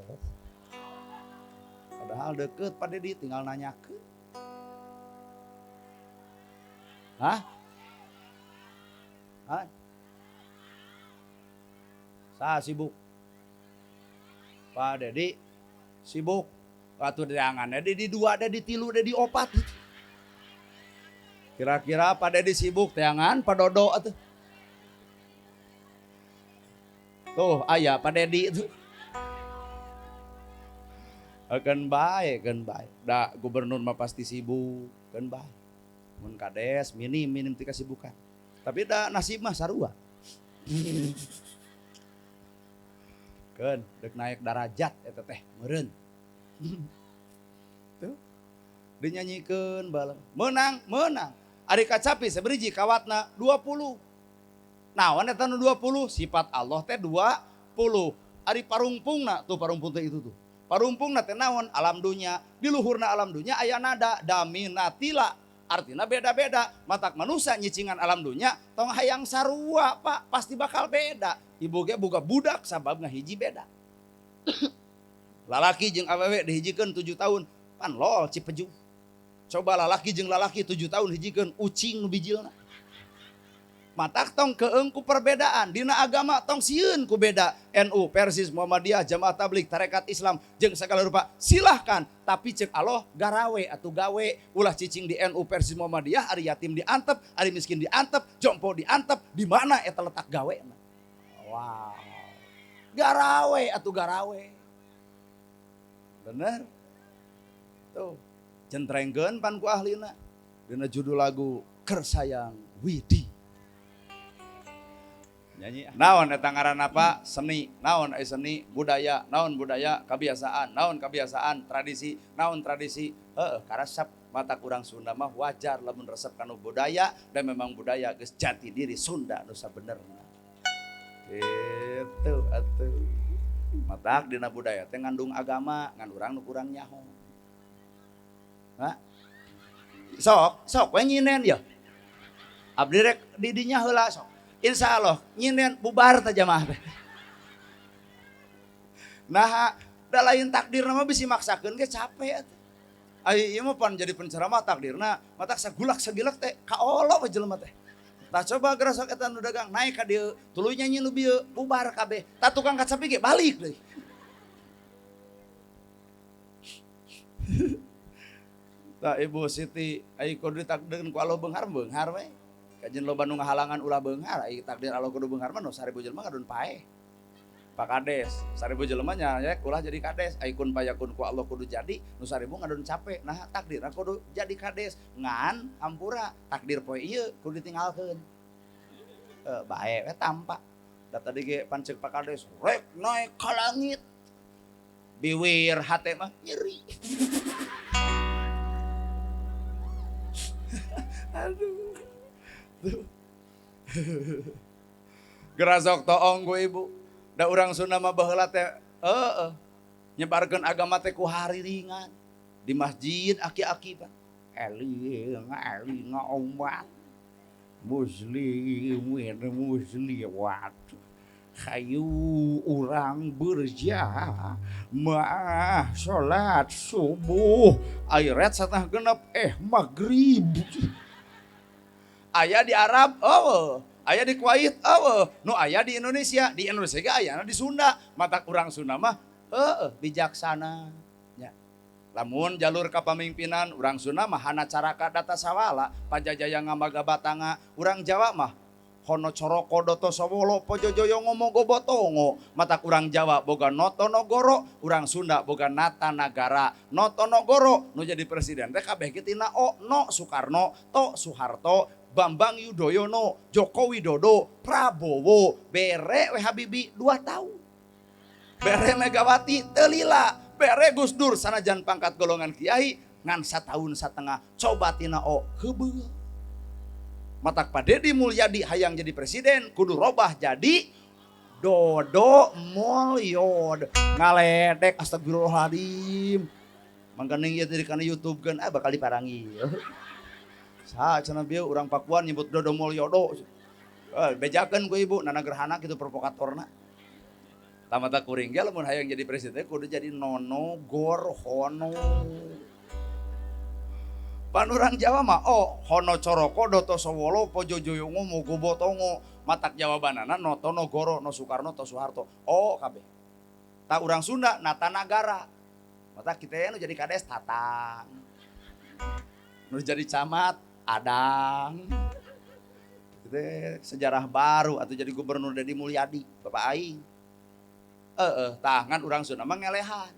padahal deukeut Pak Dedi tinggal nanyakeun hah saha sibuk Pak Dedi sibuk waktu deangan di 2 ada di 3 ada di 4 kira-kira Pak Dedi sibuk teangan Pak Dodo atuh tuh aya Pak Dedi itu akan baik da gubernur mah pasti sibuk kan baik mun kades minim ti kasibukan tapi da nasib mah sarua kan dek naik darajat eta teh meureun tuh dinyanyikeun balang menang ari kacapi sabriji kawatna 20 naon eta nu 20 sifat Allah teh 20 ari parungpungna tuh parungpung teh itu tuh parungpungna teh naon alam dunya di luhurna alam dunya aya nada daminatila artinya beda-beda matak manusia nyicingan alam dunya tong hayang sarua Pak pasti bakal beda ibu ge boga budak sababna hiji beda lalaki jeung awewe dihijikeun 7 tahun pan lol cipeju coba lalaki jeung lalaki 7 tahun hijikeun ucing nu bijilna matak tong keung ku perbedaan dina agama tong sieun ku beda NU Persis Muhammadiyah Jamaah Tabligh Tarekat Islam jeung segala rupa silahkan tapi cek Allah garawe atuh gawe ulah cicing di NU Persis Muhammadiyah ari yatim diantep ari miskin diantep jompo diantep di mana eta letak gawe wow garawe atuh garawe bener tuh jentrengkeun pan ku ahlina dina judul lagu Keur Sayang Widi nyanyi naon eta ngaranna apa seni naon seni budaya naon budaya kebiasaan naon kebiasaan tradisi naon tradisi karasep mata kurang Sunda mah wajar lamun resep kanu budaya dan memang budaya geus jati diri Sunda nu sabenerna kitu atuh matak dina budaya teh ngandung agama ngan urang nu kurang nyaho ha sok we nyinen ya abdi rek di dinya heula sok insya Allah nyinen bubar ta jamaah teh. Nah, da lain takdir mah bisi maksakeun ge capek atuh. Ai ieu mah pan jadi penceramah takdirna matak sagulak sagilak teh kaolo we jelema teh. Tah coba geura sok eta nu dagang naik ka dieu, tuluy nyanyi nu bieu bubar kabeh. Tah tukang kacapi ge balik deui. Tah Ibu Siti ai kudu ditakdirkeun ku Allah beunghar we. Kajen loba nu ngahalangan ulah beunghar ai takdir Allah kudu beunghar mah nu 1000 jelema ngadun pae. Pak Kades 1000 jelema nya ulah jadi kades ai kun payakun ku Allah kudu jadi nu 1000 ngadun capek nah takdir kudu jadi kades ngan hampura takdir poe ieu kudu ditinggalkeun bae we tampa da tadi ge pancek Pak Kades rek naik ka langit biwir hate mah nyeri aduh Gerasok toong ku ibu Da urang Sunda mah baheula teh nyebarkeun agama teh ku hariringan di masjid aki-aki Pak. Eling umat muslimin muslimat. Hayu urang berjamaah salat subuh. Ayat setengah genep maghrib. Aya di Arab, aya di Kuwait, nu aya di Indonesia ge aya di Sunda. Mata urang Sunda mah bijaksana. Ya. Lamun jalur kapamimpinan urang Sunda mah hana caraka data sawala, pajajaya ngamaga batanga. Urang Jawa mah hono coroko doto sawolo pojojoyo ngomogo botongo. Mata urang Jawa boga Notonogoro, urang Sunda boga Natanagara. Notonogoro nu jadi presiden teh kabeh kitina No Soekarno, To Soeharto, Bambang Yudhoyono, Joko Widodo, Prabowo, bere we Habibie 2 tahun. Bere Megawati telila, bere Gus Dur sanajan pangkat golongan kiai ngan 1,5 tahun coba tina heubeul. Matak Pak Deddy Mulyadi hayang jadi presiden kudu robah jadi Dodo Mulyo. Ngaledek astagfirullahaladzim. Mangkaning ieu teh kana YouTube-keun bakal diparangi. Sa cenah bieu urang Pakuan nyebut Dodo Mulyodo. Bejakeun ku ibu nana gerhana kitu provokatorna. Tamata kuring ge lamun hayang jadi presiden kudu jadi Nono Gorhono. Panurang Jawa mah hono coroko doto sawolo pojojoyongo mogo botongo. Matak jawabanana Notonogoro, No Soekarno, To Soeharto. Kabeh. Ta urang Sunda Natanagara. Matak kita nu jadi kades Tatang. Nu jadi camat Adang. Itu sejarah baru atau jadi gubernur Deddy Mulyadi, Bapak Aing. Tangan urang Sunda mah ngelehan.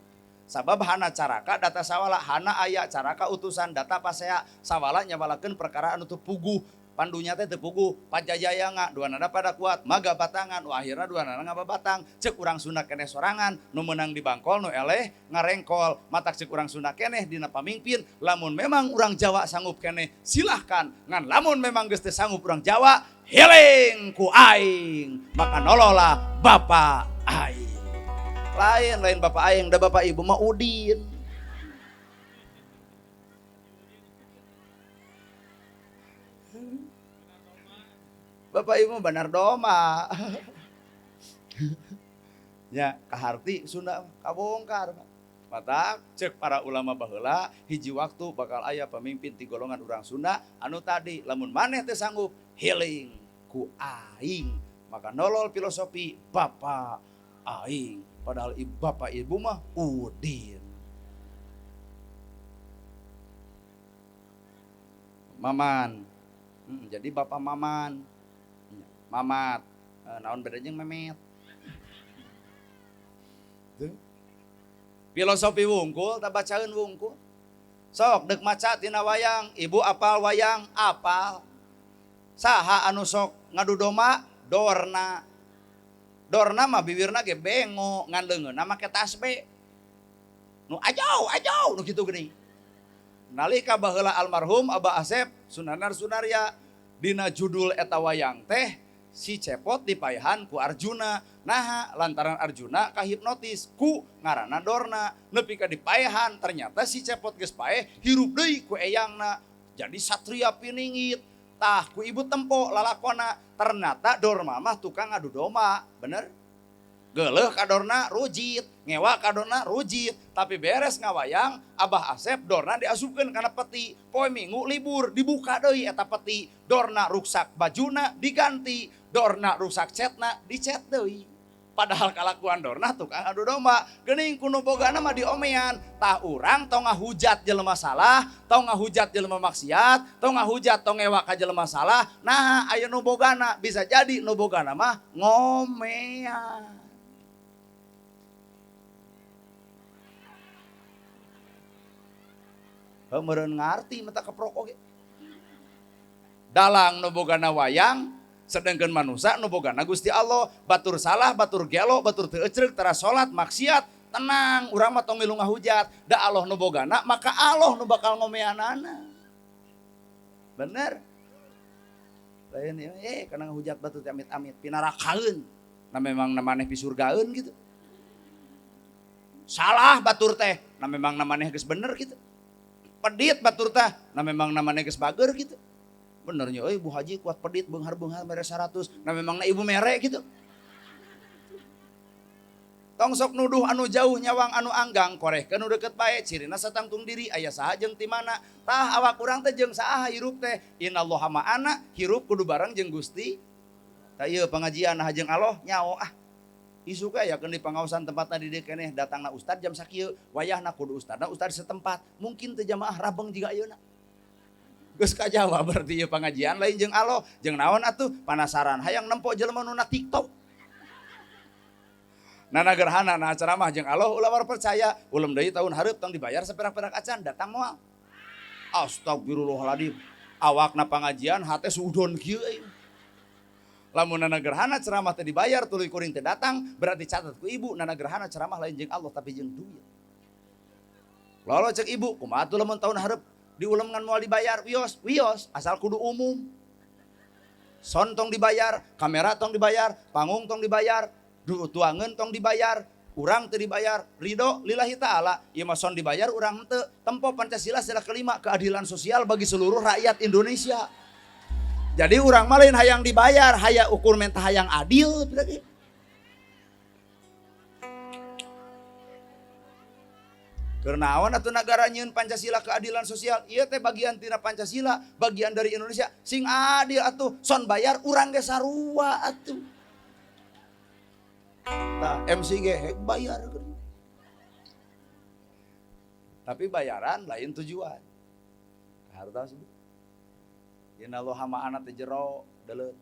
Sabab hana caraka data sawala, hana aya caraka utusan data pasea sawala nyawalakeun perkara anu teu puguh. Pandunya teh teu puguh, pajajaya duanana pada kuat, maga batangan, akhirna duanana ngababatang. Ceuk urang Sunda keneh sorangan, nu meunang di bangkol nu eleh ngarengkol. Matak ceuk urang Sunda keneh dina pamimpin, lamun memang urang Jawa sanggup keneh silahkan. Ngan lamun memang geus teu sanggup urang Jawa, heling ku aing. Maka nolola Bapak aing. Lain Bapak aing, da Bapak Ibu mah Udin. Bapak Ibu benar doma. Ya, kaharti Sunda kabongkar. Mata cek para ulama baheula hiji waktu bakal aya pemimpin ti golongan urang Sunda anu tadi lamun maneh teu sanggup healing ku aing. Maka nolol filosofi Bapak aing. Padahal Bapak Ibu mah Udin. Maman. Jadi Bapak Maman. Mamat, naon bedanya jeung memet. Filosofi wungkul, tak bacaeun wungkul. Sok deuk maca tina wayang, ibu apal wayang, apal. Saha anu sok ngadu doma? Dorna. Dorna mah bibirna ge bengo, ngan leungeunna make tasbih. Nu ajau nu kitu geuning. Nalika baheula almarhum Abah Asep Sunanar Sunaria dina judul eta wayang teh si Cepot dipaehan ku Arjuna. Nah lantaran Arjuna kahipnotis ku ngaranna Dorna. Nepi ka dipaehan ternyata si Cepot geus paeh hirup deui ku eyangna. Jadi satria piningit. Tah ku ibu tempo lalakona ternyata Dorma mah tukang adu domba. Bener? Geuleuh ka Dorna rujit, ngewa ka Dorna rujit. Tapi beres ngawayang Abah Asep Dorna diasupkeun kana peti. Poe Minggu libur dibuka deui eta peti. Dorna ruksak bajuna diganti, Dorna rusak cetna dicet deui. Padahal kalakuan Dorna tukang adu domba. Geuning kuno bogana mah diomean. Tah urang tong ngahujat jelema salah, tong ngahujat jelema maksiat, tong ngahujat tong ngewa ka jelema salah. Nah aya nu bogana bisa jadi nu bogana mah ngomean. Meureun ngarti mata keprok oge. Dalang nu bogana wayang, sedengkeun manusia nu bogana Gusti Allah. Batur salah, batur gelo, batur teu ecreuk, tara salat, maksiat, tenang, urang mah tong milu ngahujat. Da Allah nu bogana, maka Allah nu bakal ngomeanana. Bener? Lain kana ngahujat batur amit-amit pinarakaeun. memang maneh pisurgaeun gitu. Salah batur teh, memang maneh geus bener gitu. Pedit batur teh, memang maneh geus bager gitu. Benernya euy Bu Haji kuat pedit beunghar-beunghar mere 100, memang ibu mere gitu. Tong sok nuduh anu jauh nyawang anu anggang korehkeun nu deukeut bae cirina satangtung diri aya saha jeung ti mana. Tah awak urang teh jeung saha hirup teh. Innallaha ma'ana hirup kudu bareng jeung Gusti. Tah ieu pengajian jeung Allah nyao isu ge yakeun di pangaosan tempatna di dieu keneh datangna ustad jam sakieu wayahna kudu ustadna ustad setempat. Mungkin teu jamaah rabeng jiga ayeuna. Geus kajawab berarti ieu pengajian lain jeung Allah. Jeung naon atuh panasaran hayang nempo jelema nu na TikTok. Nana gerhana na ceramah jeung Allah ulah percaya ulem deui tahun hareup tong dibayar saperak-perak acan datang moal. Astagfirullahaladzim. Awakna pangajian hate sudon kieu euy. Lamun nana gerhana ceramah teh dibayar tuluy kuring teh datang berarti catat ku ibu nana gerhana ceramah lain jeung Allah tapi jeung duit. Lalu cek ibu kumaha atuh lamun tahun hareup diulem ngan moal dibayar wios asal kudu umum. Son tong dibayar, kamera tong dibayar, panggung tong dibayar. Tuangan tong dibayar, urang teu dibayar, ridho lillahi ta'ala, ieu mah son dibayar urang teu. Tempo Pancasila sila kelima keadilan sosial bagi seluruh rakyat Indonesia. Jadi urang mah lain hayang dibayar, haya ukur mentah hayang adil. Kernaon atuh nagara nyieun Pancasila keadilan sosial, ieu teh bagian tina Pancasila, bagian dari Indonesia. Sing adil atuh, son bayar urang ge sarua atuh. Nah, MCG bayar. Tapi bayaran lain tujuan. Hartos. Innallaha ma'ana teh jero deuleut.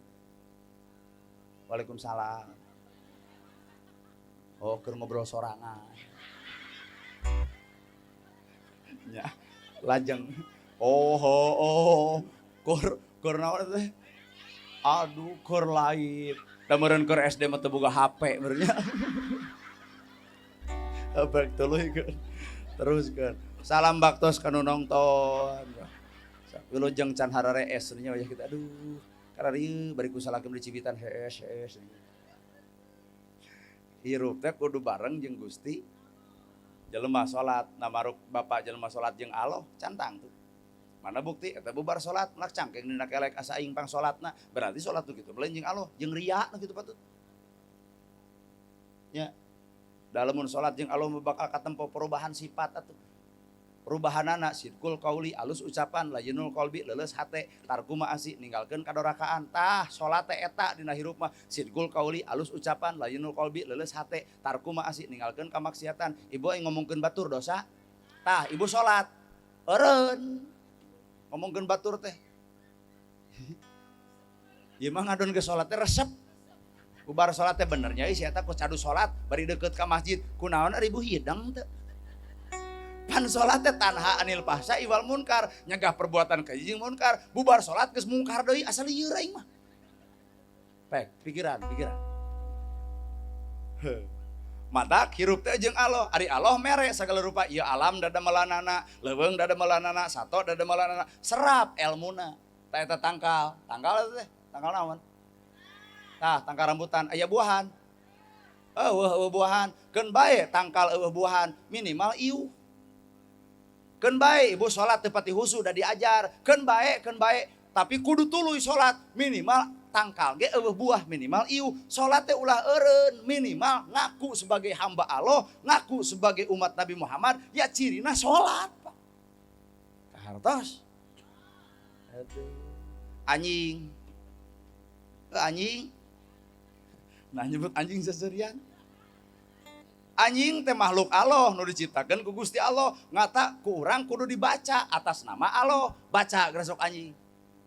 Waalaikumsalam. Oh, keur ngobrol sorangan. Ya, lajeng. Oh. Kur naon teh? Aduh, kur lain. Da meureun keur SD mah teu boga HP beurnya. Abek tuluy keun. Teruskeun. Salam baktos kanu nongton. Wilujeng can harare es nya wayah kita aduh. Kararieu bari kusalakeun di Cibitan hees. Hirup teh kudu bareng jeung Gusti. Jelema salat namaruk Bapak jelema salat jeung Allah cantang tuh. Mana bukti eta bubar salat nak cangkeng dina kelek asa aing pang salatna berarti salat tuh kitu lain jeung Allah jeung ria nu kitu patut nya da lamun salat jeung Allah bakal katempo perubahan sifat atuh perubahanana sidqul qauli alus ucapan layyinul qalbi leuleus hate tarku ma'asi ninggalkeun kadorakaan tah salat teh eta dina hirup mah sidqul qauli alus ucapan layyinul qalbi leuleus hate tarku ma'asi ninggalkeun kamaksiatan ibu aing ngomongkeun batur dosa tah ibu salat eureun ngomongkeun batur teh. Ieu mah ngadon ke salat teh resep. Bubar salat teh bener nya si eta ku cadu salat bari deukeut ka masjid. Kunaon ari ibu hidang teh. Pan salat teh tanha anil fahsya wal munkar, nyegah perbuatan keji jeung munkar. Bubar salat geus mungkar deui asal lieur aing mah. Pek, pikiran. Matak hirup teh jeung Allah, ari Allah mere sagala rupa ieu alam dadamelanana, leuweung dadamelanana, sato dadamelanana, serap elmuna. Tah eta tangkal teh, tangkal naon? Tah, tangkal rambutan aya buahan. Eueuh buahan, keun bae tangkal eueuh buahan minimal ieu. Keun bae ibu salat teu pati husu da diajar, keun bae, tapi kudu tuluy salat minimal tangkal ge eueuh buah minimal ieu salat teh ulah eureun minimal ngaku sebagai hamba Allah ngaku sebagai umat Nabi Muhammad ya cirina salat Pak kahartos anjing nah nyebut anjing seserian anjing teh makhluk Allah nu diciptakeun ku Gusti Allah ngata ku urang kudu dibaca atas nama Allah baca gresok anjing.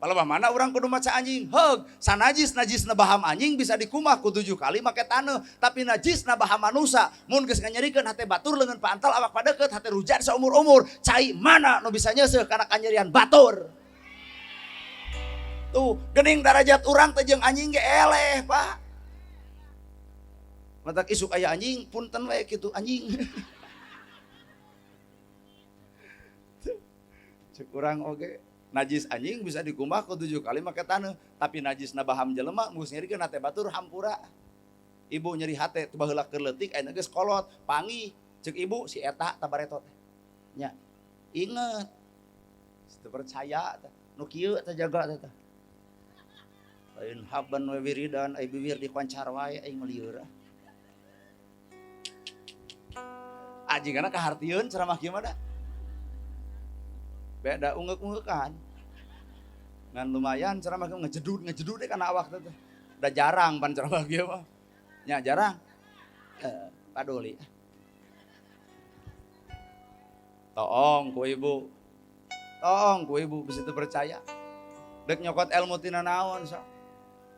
Palebah mana orang kudu maca anjing, heug, sanajis na baham anjing bisa dikumah ku 7 kali make taneuh, tapi najis na baham manusia, mun geus nganyerikeun hate batur leungeun pantal awak padeukeut hate rujan saumur-umur, cai mana nu bisa nyeuseuh kana kanyerian batur. Tuh, geuning darajat urang teh jeung anjing ge eleh, Pak. Matak isuk aya anjing, punten we kitu anjing. Cek urang oge. Najis anjing bisa dikumah ke 7 kali make taneuh, tapi najis na baham jelema geus nyerikeun hate batur hampura. Ibu nyeri hate teu baheula keur leutik ayeuna geus kolot, panggih ceuk ibu si eta tabaretot nya. Inget. Teu percaya teh. Nu kieu teh jaga teh. Lain haban we wiridan ai bibir dikoncar wae aing melieur. Ajingana kahartieun ceramah kieu mah da. Beda ungek-ungekan. Ngan lumayan ceramah kieu ngejedud deh kana awak teh. Da jarang pan ceramah kieu mah. Nya jarang. Paduli. Toong ku ibu. Toong ku ibu bisa teu percaya. Dek nyokot ilmu tina naon so.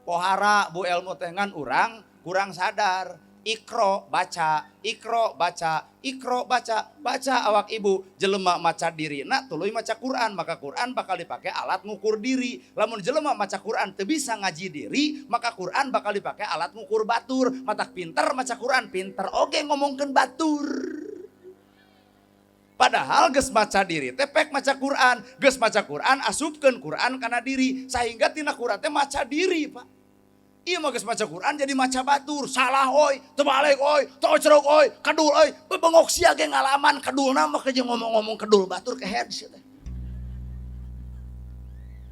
Pohara bu ilmu teh ngan urang kurang sadar. Ikro baca, ikro baca, ikro baca, baca awak ibu jelema maca diri. Nah tuluy maca Quran, maka Quran bakal dipakai alat ngukur diri. Lamun jelema maca Quran teu bisa ngaji diri, maka Quran bakal dipakai alat ngukur batur. Matak pinter maca Quran, pinter oge ngomongkeun batur. Padahal geus maca diri teh pek maca Quran, geus maca Quran asupkeun Quran kana diri, sehingga tina Quran teh maca diri, Pak. Iya mah geus maca Quran jadi maca batur, salah oi, terbalik oi, tocrok oi, kedul oi, bebengok sia ge ngalaman kedulna mah keje ngomong-ngomong kedul batur ke head sia teh.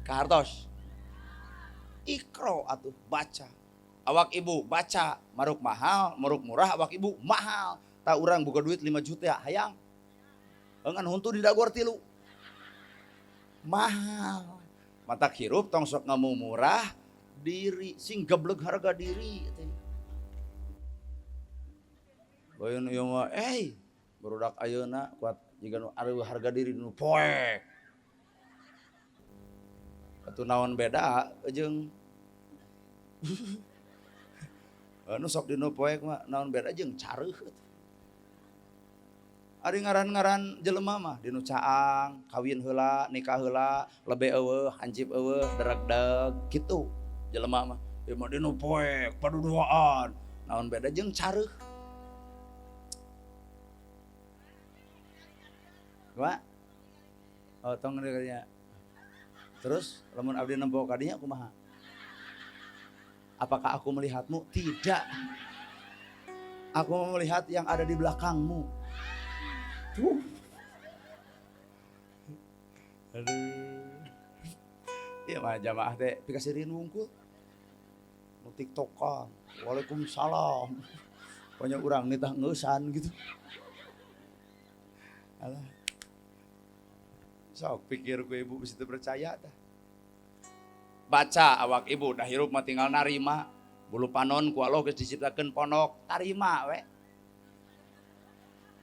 Kartos. Ikro atuh baca. Awak ibu baca, maruk mahal, maruk murah, awak ibu mahal. Tak urang buka duit 5 juta hayang. Engan huntu di dagor 3. Mahal. Matak hirup tong sok ngamu murah. Diri sing gebleg harga diri teh. Baeun ieu mah barudak ayeuna kuat jiga nu areuh harga diri nu poek. Atuh naon beda jeung anu sok dinu poek mah naon beda jeung careuh. Ari ngaran-ngaran jelema mah dinu caang, kawin heula, nikah heula, lebe eueuh, hancip eueuh, dereg-deg kitu. Jelema mah ieu mah dinu poek paduduaan naon beda jeung careuh. Kumaha? Oh tong nya. Terus lamun abdi nempo ka dinya kumaha? Apakah aku melihatmu? Tidak. Aku melihat yang ada di belakangmu. Aduh. Iya mah jamaah teh pikasirin wungkul. Nu TikTokan. Waalaikumsalam. Pokoknya urang nitah ngeusan gitu. Alah. Sok pikir ku ibu bisa percaya dah. Baca awak ibu dah hirup mah tinggal narima. Bulu panon ku Allah geus diciptakeun ponok, tarima we.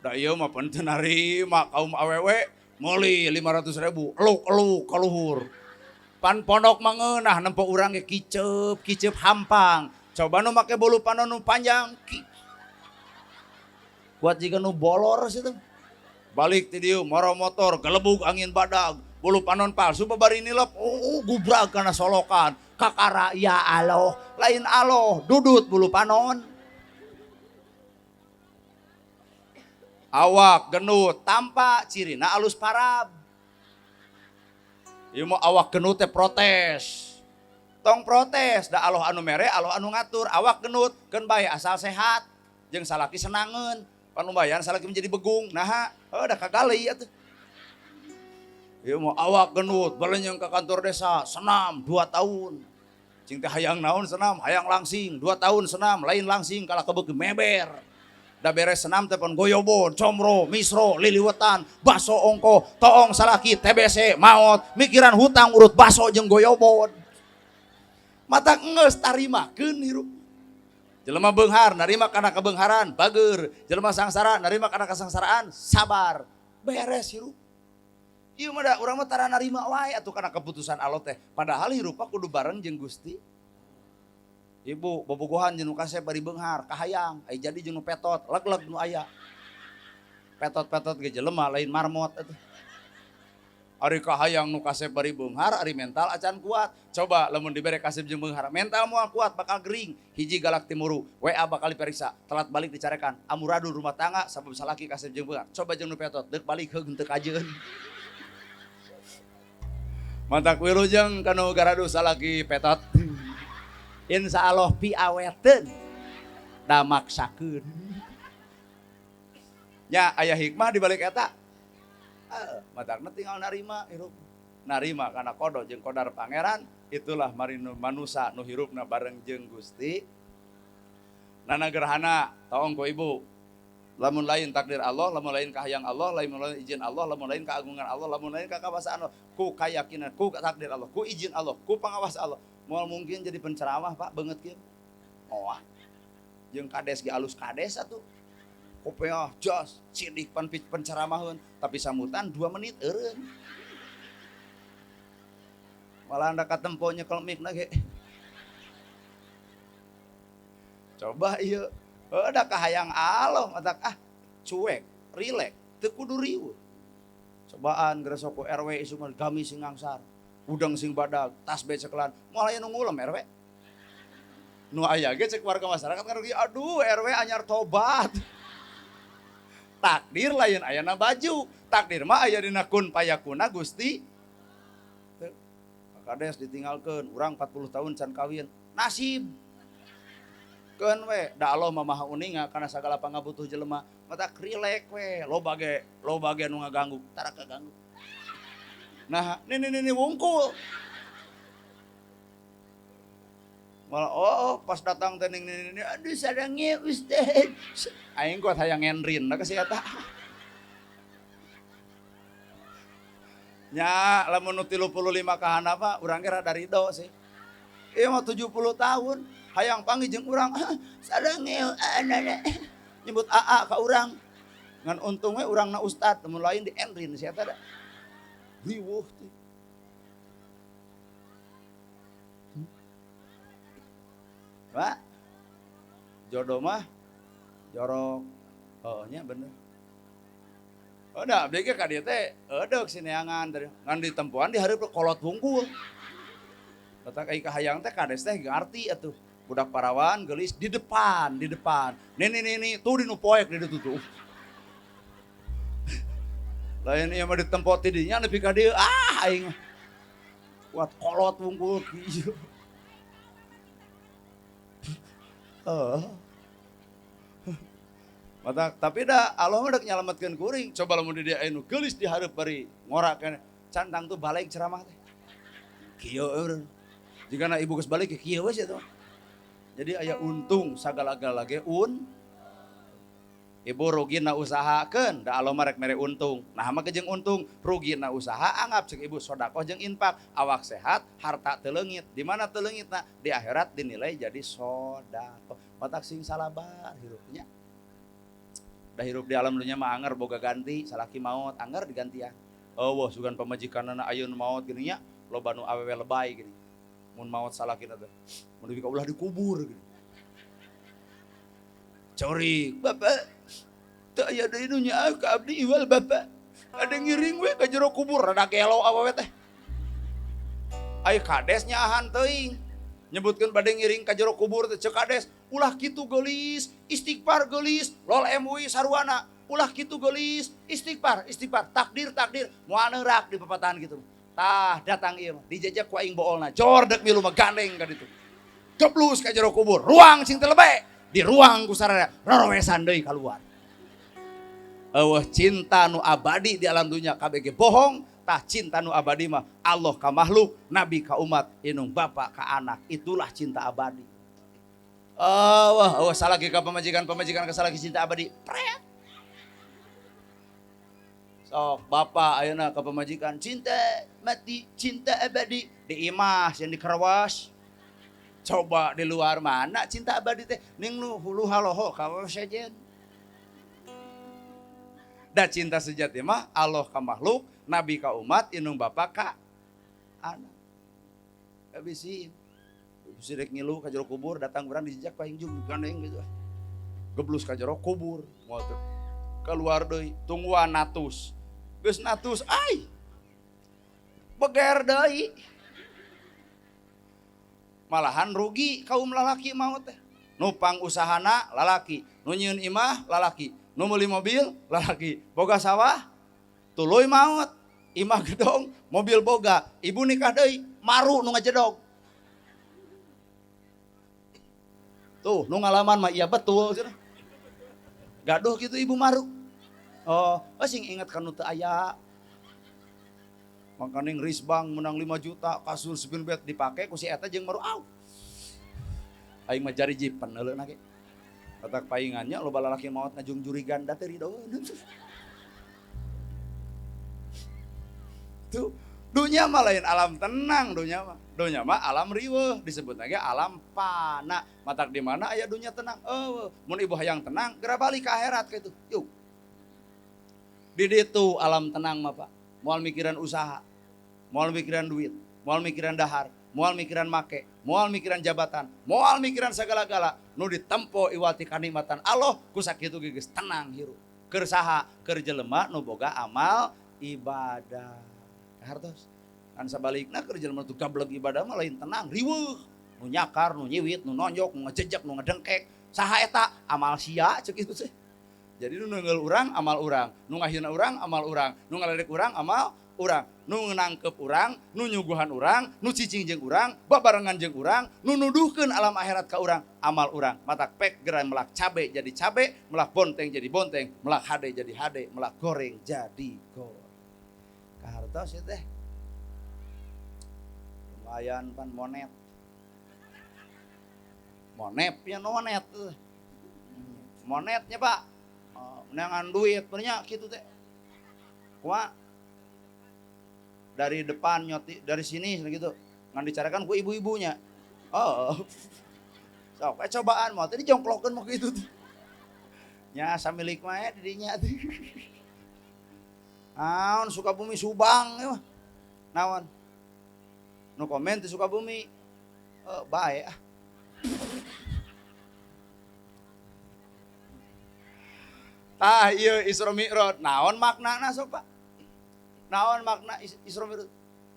Da ieu mah penting narima kaum awewe meuli 500.000 eluk-eluk ka luhur. Pan pondok mangeunah nempo urang ge kiceup hampang. Coba nu make bulu panon nu panjang. Kuat jiga nu bolor situ. Balik ti dieu maro motor galebug angin badag. Bulu panon palsu babari nilep. Gubrag kana solokan. Kakara ya Allah, lain Allah, dudut bulu panon. Awak genut tampa cirina alus parab. Ieu mah awak genut teh protes. Tong protes da Allah anu mere, Allah anu ngatur. Awak genut keun bae asal sehat. Jeung salaki senangeun. Panumbayan salaki menjadi begung. Nah, da kagali atuh. Ieu mah awak genut balenyang ka kantor desa, senam 2 tahun. Cing teh hayang naon senam, hayang langsing 2 tahun senam, lain langsing kala kebeuk meber. Da beres senam telepon goyobon, comro, misro, liliwetan, baso ongko, toong salaki, TBC, maot, mikiran hutang urut baso jeung goyobon. Mata geus tarimakeun hirup. Jelema beunghar narima kana kebeungharan, bageur. Jelema sangsara narima kana kasangsaraan, sabar. Beres hirup. Ieu mah da urang mah tara narima wae atuh kana keputusan Allah teh. Padahal hirup kudu bareng jeung Gusti. Ibu bobogohan jeung nu kasep bari beunghar kahayang ai jadi jeung nu petot leg-leg nu aya. Petot-petot ge jelema lain marmot atuh. Ari kahayang nu kasep bari beunghar ari mental acan kuat. Coba lamun dibere kasep jeung beunghar mental moal kuat bakal gering. Hiji galak timuru WA bakal diperiksa telat balik dicarekan amburadul rumah tangga sabab salaki kasep jeung beunghar. Coba jeung nu petot deuk balik heug teu kajeun. Mantak wilujeng kanu garadu salaki petot. Insya Allah piaweteun. da maksakeun. Nya aya hikmah di balik eta. Matakna tinggal narima hirup. Narima kana kodo jeung kodar pangeran, itulah marinu manusa nu hirupna bareng jeung Gusti. Nana gerhana taong ku ibu. Lamun lain takdir Allah, lamun lain kahayang Allah, lamun lain izin Allah, lamun lain keagungan Allah, lamun lain kekabasaan Allah, ku keyakinan, ku takdir Allah, ku izin Allah, ku pangawas Allah. Moal mungkin jadi penceramah Pak beungeut kieu. Moal. Jeung kades ge alus kades atuh. Kopeah jos sidik penceramahun, tapi samutan 2 menit eureun. Malah anda katempo nyekel mic ge. Coba ieu, da kahayang Allah matak cuek, rilek, teu kudu riweuh. Cobaan gresok ku RW isu mah gami sing ngangsar, udang sing badag, tas becekelan, moal aya nu ngulem RW. Nu aya ge cek warga masyarakat kan rugi, aduh RW anyar tobat. Takdir lain ayana baju, takdir mah aya dina kun payakuna Gusti. Kades ditinggalkeun, urang 40 tahun can kawin, nasib. Keun we, da Allah mah maha uninga kana sagala pangabutuh jelema. Matak rilek we, loba ge nu ngaganggu, tara kaganggu. Nah, ini wungkul. Malah pas datang teh ning aduh sadangnya Ustaz. Aing kuat hayang ngenrin da ka si eta. Nya lamun nu 35 ka handap urang ge rada rido sih. Ieu mah 70 tahun hayang panggih jeung urang sadangeu anana nyebut AA ka urang. Ngan untung we urangna ustad mun lain di enrin si eta da. Riweuh teh. Pak jodoh mah jorok. Oh nya bener. Udah, abdi ge ka dieu teh edeuk sineangan teh. Ngan ditempuan di hareup kolot wungkul. Letak ai kahayang teh kades teh ngarti atuh. Budak parawan geulis di depan. Nini tuh dinu poek di ditu tuh. Lain ieu mah ditempo ti dinya nepi ka dieu aing. Kuat kolot wungkul kieu. Mata, tapi dah Allah mah dak nyalametkeun kuring. Coba lamun di dia anu geulis di hareup bari ngorakeun cantang tuh balik ceramah teh. Kieu eureun. Jigana ibu geus balik kieu we sia. Jadi aya untung sagala-gala ge Ibu rugina usahakeun, da Allah mah rek mere untung. Nah mah jeung untung, rugina usaha anggap cek ibu sedekah jeung infak, awak sehat, harta teu leungit. Di mana teu leungitna? Di akhirat dinilai jadi sedekah. Matak sing salabar hirupnya. Da hirup di alam dunya mah anger boga ganti, salaki maot anger digantian. Eueuh sugan pamajikanna ayeun maot gini nya, loba nu awewe lebay gini. Mun maot salakina teh, mun dugi ka ulah dikubur gini. Cori, Bapak, teu aya deui nu nyaah ka abdi iwal Bapak. Ada ngiring we ka jero kubur, rada gelo awewe teh. Ai kades nyaahan teuing. Nyebutkeun bade ngiring ka jero kubur teh ceuk kades, ulah kitu geulis, istighfar geulis, lol MUI sarwana, ulah kitu geulis, istighfar, takdir, moal neurak di papatahan kitu. Tah datang ieu mah, dijejak ku aing boolna, jor deuk milu mah gandeng ka ditu. Geblus ka jero kubur, ruang sing teu lebe, di ruang ku sararea, rorowesan deui kaluar. Eueuh cinta nu abadi di alam dunya kabeh ge bohong. Tah cinta nu abadi mah Allah ka makhluk, Nabi ka umat, inung bapak ka anak, itulah cinta abadi. Wah salagi ka pamajikan ka salagi cinta abadi. Pret. Sok bapak ayeuna ka pamajikan cinta mati, cinta abadi di imah yang dikerwas. Coba di luar mana cinta abadi teh ning nu hulu haloho ka sajen. Da cinta sejati mah Allah ka makhluk, Nabi ka umat, inung bapak ka anak. Abisi sidek ngilu ka jero kubur, datang urang dijejak ka hingjum gandeng gitu. Geblus ka jero kubur, moal teu keluar deui, tungguan natus. Geus natus ai. Beger deui. Malahan rugi kaum lalaki maot teh. Nupang usahana lalaki, nu nyieun imah lalaki, nu meuli mobil lalaki, boga sawah tuluy maot. Imah gedong, mobil boga, ibu nikah deui, maru nu ngajedog. Tuh, nu ngalaman mah iya betul cenah. Gaduh gitu Ibu Maruk. Oh, sing inget kan nu teu aya. Makanya Risbang menang 5 juta, kasur spin bet dipake ku si eta jeung Maru. Aing mah jari jipen heuleuna ge. Katak paingannya loba lalaki maot najung juri ganda teh ridoeun. Tuh, dunya mah lain alam tenang dunya mah. Dunya mah alam riweuh disebut lagi alam pana. Matak di mana aya dunya tenang? Mun ibu hayang tenang, geura balik ke akhirat kitu. Yuk. Di ditu alam tenang mah Pak. Moal mikiran usaha, moal mikiran duit, moal mikiran dahar, moal mikiran make, moal mikiran jabatan, moal mikiran segala-gala nu ditempo iwati kanikmatan Allah ku sakitu geus tenang hirup. Keur saha? Keur jelema nu boga amal ibadah. Hartos. Kan sabalikna keur jelema nu gablek ibadah mah lain tenang, riweuh. Nu nyakar, nu nyiwit, nu nonjok, nu ngejejek, nu ngedengkek. Saha eta? Amal sia ceuk kitu teh. Jadi nu neungeul urang amal urang, nu ngahina urang amal urang, nu ngaledek urang amal urang, nu nangkep urang, nu nyuguhan urang, nu cicing jeung urang, babarengan jeung urang, nu nuduhkeun alam akhirat ka urang, amal urang. Matak pek geran melak cabe jadi cabe, melak bonteng jadi bonteng, melak hade jadi hade, melak goreng jadi goreng. Kahartos ya teh. Lumayan pan monet. Monepnya nonet. Monetnya Pak. Menangan duit punya gitu teh. Kumaha? Dari depan nyoti dari sini gitu. Ngan dicarakan ku ibu-ibunya. Oh. Sok cobaan mah tadi jongklokeun mah kitu teh. Nya samilik mah didinya teh. Naon Sukabumi Subang ya mah. Naon? Nu komen di Sukabumi. Bae ah. Tah ieu Isra Mi'raj, naon maknana sok Pak? Naon makna Isra Mi'raj?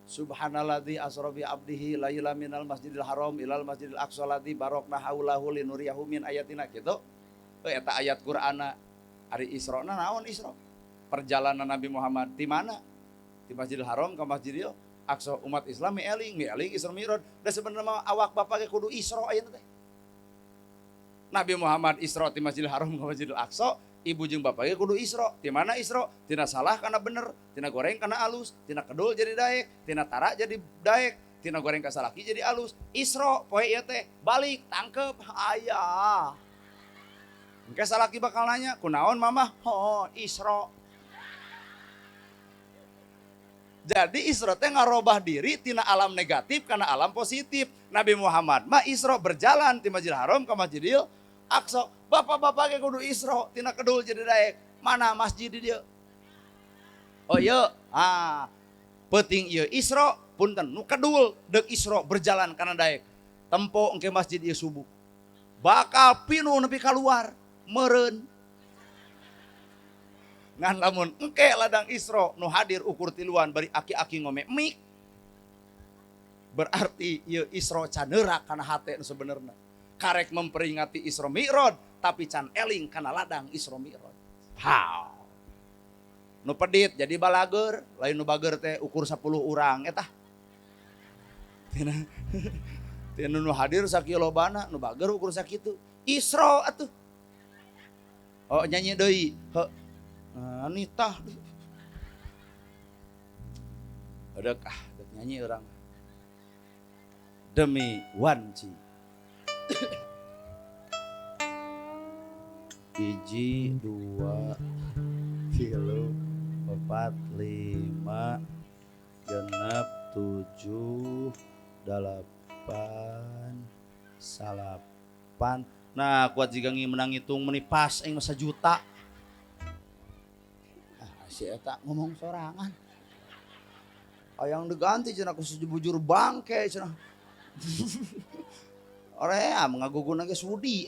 Subhanalladzi asra bi abdihi laila minal masjidil haram ilal masjidil aqsa ladzi barokna haulahu linuriyahu min ayatina kitu. Eta ayat Qur'ana ari Isra naon Isra? Perjalanan Nabi Muhammad di mana? Di Masjidil Haram ke Masjidil Aqsa. Umat Islam eling Isra Mi'raj. Da sebenarnya awak bapak ge kudu Isra ayeuna teh. Nabi Muhammad Isra di Masjidil Haram ke Masjidil Aqsa. Ibu jeung bapaknya kudu Isra. Di mana Isra? Tina salah karena bener, tina goreng karena alus, tina kedul jadi daek, tina tara jadi daek, tina goreng ka salaki jadi alus. Isra poe ieu teh balik tangkep aya. Engke salaki bakal nanya, "Kunaon Mamah?" "Oh, Isra." Jadi Isra teh ngarobah diri tina alam negatif karena alam positif. Nabi Muhammad mah Isra berjalan ti Masjidil Haram ke Masjidil Aqsa. Bapak-bapak ge kudu Isra tina kedul jadi daek. Mana masjid di dieu? Oh ieu. Penting ieu Isra punten nu kedul deuk Isra berjalan kana daek. Tempo engke masjid ieu subuh. Bakal pinuh nepi keluar meureun. Ngan lamun engke ladang Isra nu hadir ukur tiluan bari aki-aki ngome mik. Berarti ieu Isra caneura kana hate nu sebenarna. Karek memperingati Isra Mi'raj tapi can eling kana ladang Isra Mi'raj. Nu pedit jadi balager, lain nu bager teh ukur 10 urang eta. Tina nu hadir sakilobana, nu bager ukur sakitu. Isra atuh. Oh nyanyi deui. Nitah. Adek dek nyanyi urang. Demi wanci. Hiji, 2, 3, 4, 5, 6, 7, 8, 9. Nah kuat jika menang hitung menipas aing masa juta. Si eta ngomong sorangan. Ayang diganti cenah ku sebujur bangke cenah. Ora mengagugun ge sudi.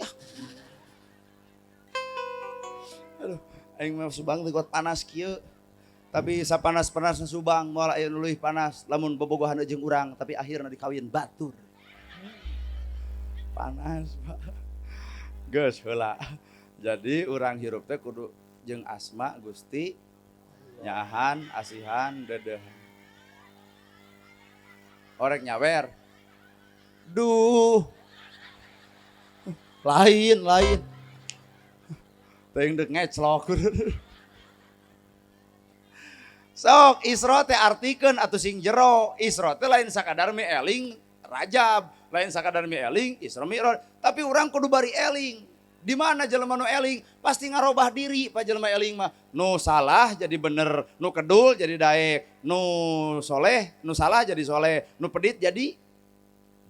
Aduh, aing mah Subang teh kuat panas kieu. Tapi sapanas-panasna Subang moal aya nu leuwih panas lamun bobogohan jeung urang tapi akhirna dikawin batur. Panas, Pak. Geus heula. Jadi urang hirup teh kudu jeung asma Gusti nyahan, asihan, dedeuhan. Orek nyawer. Duh. lain teuing deuk ngeclok. Sok Isra teh artikeun atuh sing jero. Isra teh lain sakadar eling Rajab, lain sakadar eling Isra Mi'raj, tapi urang kudu bari eling. Di mana jelema nu eling? Pasti ngarobah diri pa jelema eling mah. Nu salah jadi bener, nu kedul jadi daek, nu soleh, nu salah jadi soleh, nu pedit jadi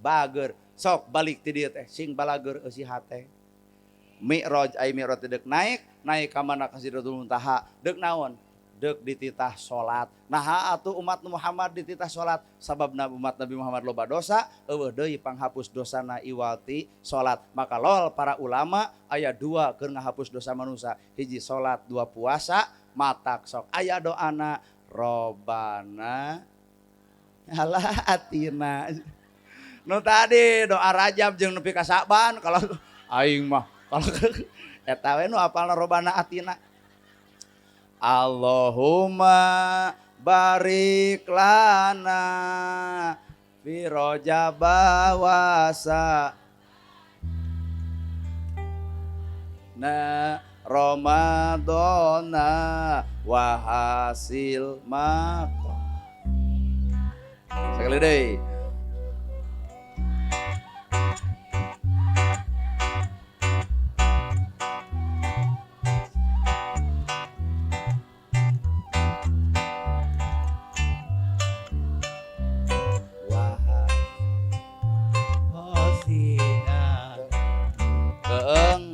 bager. Sok balik ti dieu teh sing balager eusi hate. Mi'raj ai Mi'raj teh deuk naik ka mana ka Sidratul Muntaha, deuk naon? Deuk dititah salat. Nah atuh umat Muhammad dititah salat sababna umat Nabi Muhammad loba dosa, eueuh deui panghapus dosana iwati salat. Maka lol para ulama aya dua keur ngahapus dosa manusia, hiji salat, dua puasa, matak sok aya doana Robbana ala atina. Nu tadi doa Rajab jeung nepi ka Saban kalau aing mah kalau eta we nu apalna Robbana atina. Allahumma barik lana fi Rajab wasa na Ramadana wa hasil maqam. Sekali deui.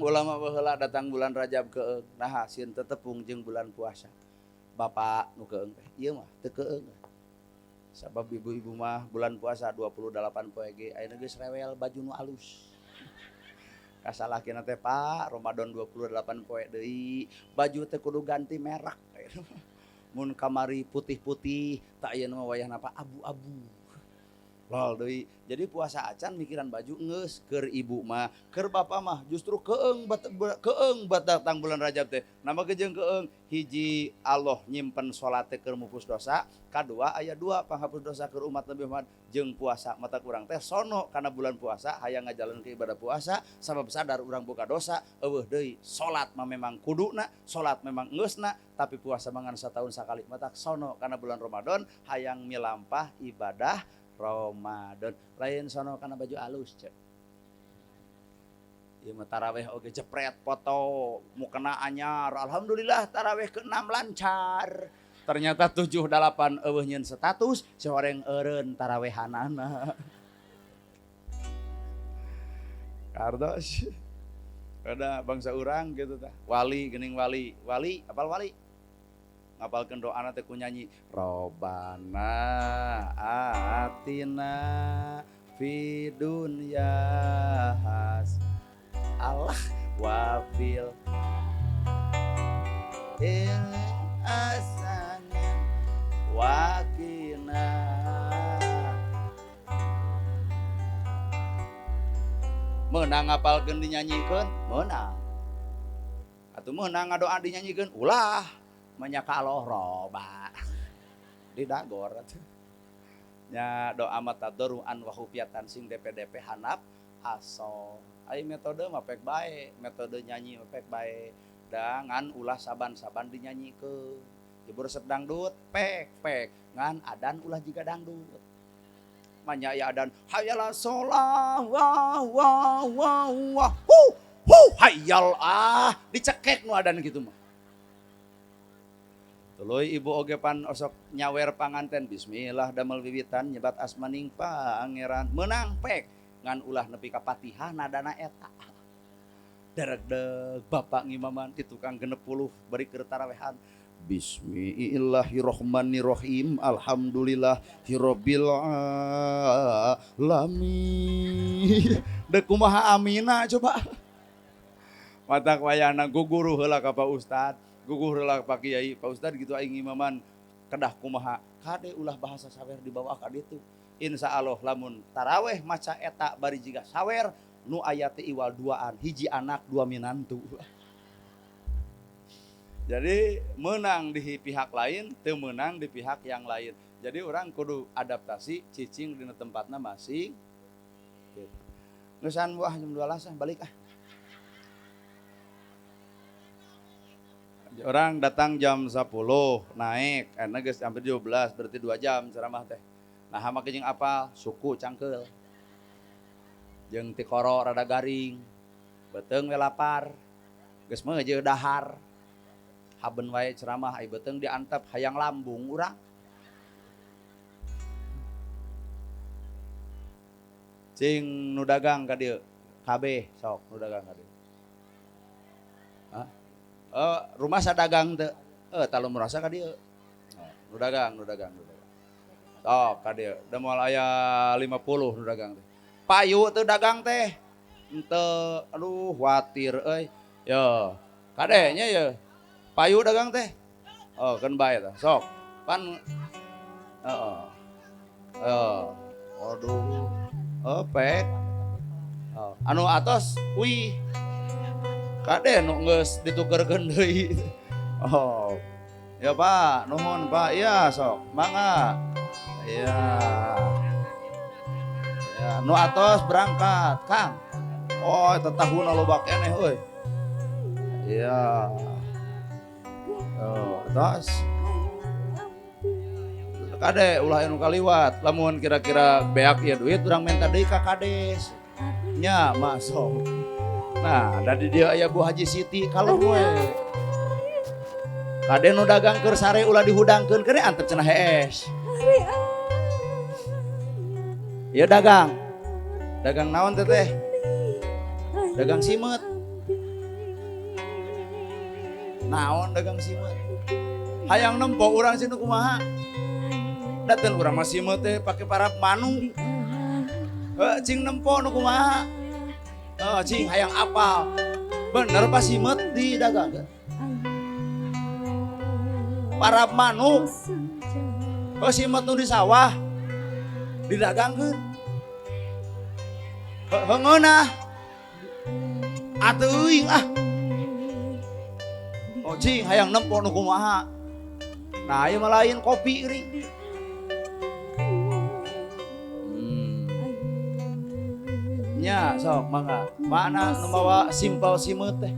Ulama baheula datang bulan Rajab keung, nah sieun teu tepung jeung bulan puasa. Bapak nu keung teh, ieu mah teu keung. Sabab ibu-ibu mah bulan puasa 28 poe ge ayeuna geus rewel baju nu alus. Kasalahkeun teh Pak, Ramadan 28 poe deui, baju teh kudu ganti merek. Mun kamari putih-putih, tak aya mah wayahna apa abu-abu. Lol deui. Jadi puasa acan mikiran baju geus keur ibu mah, keur bapak mah justru keung datang bulan Rajab teh. Nama jeung keung hiji Allah nyimpen salat teh keur mupus dosa, kadua aya dua panghapus dosa keur umat Nabi Muhammad jeung puasa. Mata urang teh sono kana bulan puasa hayang ngajaleunkeun ibadah puasa sabab sadar urang boga dosa. Eueuh deui, salat mah memang kuduna, salat memang geusna, tapi puasa mangan sataun sakali. Mata sono kana bulan Ramadan hayang milampah ibadah Ramadan. Lain sono kana baju alus cek. Ieu mah tarawih oge jepret foto mukena anyar. Alhamdulillah tarawih ke-6 lancar. Ternyata 7-8 eueuh nyeun status soreng eureun tarawehanana. Kardos. Ada bangsa urang gitu tah. Wali geuning wali. Wali apal wali? Ngapalkeun doana teh ku nyanyi Robbana atina fi dunya has Allah wa fil asana wa qina. Meunang ngapalkeun dinyanyikeun meunang atuh meunang ngadoa dinyanyikeun ulah menyaka Allah roba di dagor nya doa mata doruan wa hufiatan sing DP hanap aso ai metode mah pek bae, metode nyanyi mah pek bae da ngan ulah saban-saban dinyanyikeun ibu resep dangdut pek ngan adan ulah jiga dangdut manya ya adan hayal sholah wah hayal dicekek nu adan gitu mah. Tuluy ibu oge pan osok nyawer panganten bismillah damel wiwitan nyebat asmaning pangeran meunang pek ngan ulah nepi ka Fatihah nadana eta. Dereg-deg bapak ngimaman ti tukang 60 bari keur tarawehan. Bismillahirrahmanirrahim. Alhamdulillahirabbil alamin. Deuk kumaha amina coba. Matak wayahna guguru heula ka Pak Ustad. Gugur lah Pak Kiai, Pak Ustad gitu aing imaman kedah kumaha kade ulah bahasa sawer di bawah ka ditu. Insya Allah lamun taraweh maca eta bari jiga sawer nu aya teh iwal duaan hiji anak dua minantu. Jadi menang di pihak lain, teu menang di pihak yang lain. Jadi orang kudu adaptasi cicing dina tempatna masing. Geus buah jam 12 balik ah. Orang datang jam 10 naik karena geus hampir 12 berarti 2 jam ceramah teh. Nah make jeung apal suku cangkeul. Jeung ti koro rada garing. Beteung we lapar. Geus meujeuh dahar. Haben wae ceramah ai beteung diantep hayang lambung urang. Cing nu dagang ka dieu kabeh sok nu dagang ka dieu. Hah? Rumah sadagang teu. Talu merasa ka dieu. Nu dagang. Sok ka dieu. Da moal aya 50 nu dagang teh. Payu teu dagang teh. Henteu aduh watir euy. Yo, kadenya ye. Payu dagang teh. Keun bae tah. Sok. Pan heeh. Aduh. Pek. Anu atos wih. Kade nu geus ditukerkeun deui. Ya Pak, nuhun Pak. Iya sok, mangga. Iya. Ya, nu atos berangkat, Kang. Eta tahun loba keneh euy. Iya. Tos. Kade ulah anu kaliwat, lamun kira-kira beak ieu duit urang minta deui ka kades. Nya, masuk. Nah, dari dia aya Bu Haji Siti kalem we. Kade nu dagang keur sare ulah dihudangkeun kene antep cenah hees. Ieu dagang. Dagang naon teh teh? Dagang simet. Naon dagang simet? Hayang nempo urang sinu kumaha? Daten urang mah simet teh pake parab manu. Cing nempo nu kumaha? Cing hayang apal. Bener pas simet di dagang. Parab manuk. Simet nu di sawah didagangkeun. Heungeunah. Atuh euing ah. Cing hayang nempo nu kumaha. Nah, ieu mah lain kopi euring. Nya sok mangga. Mana nu mawa simpel simet teh.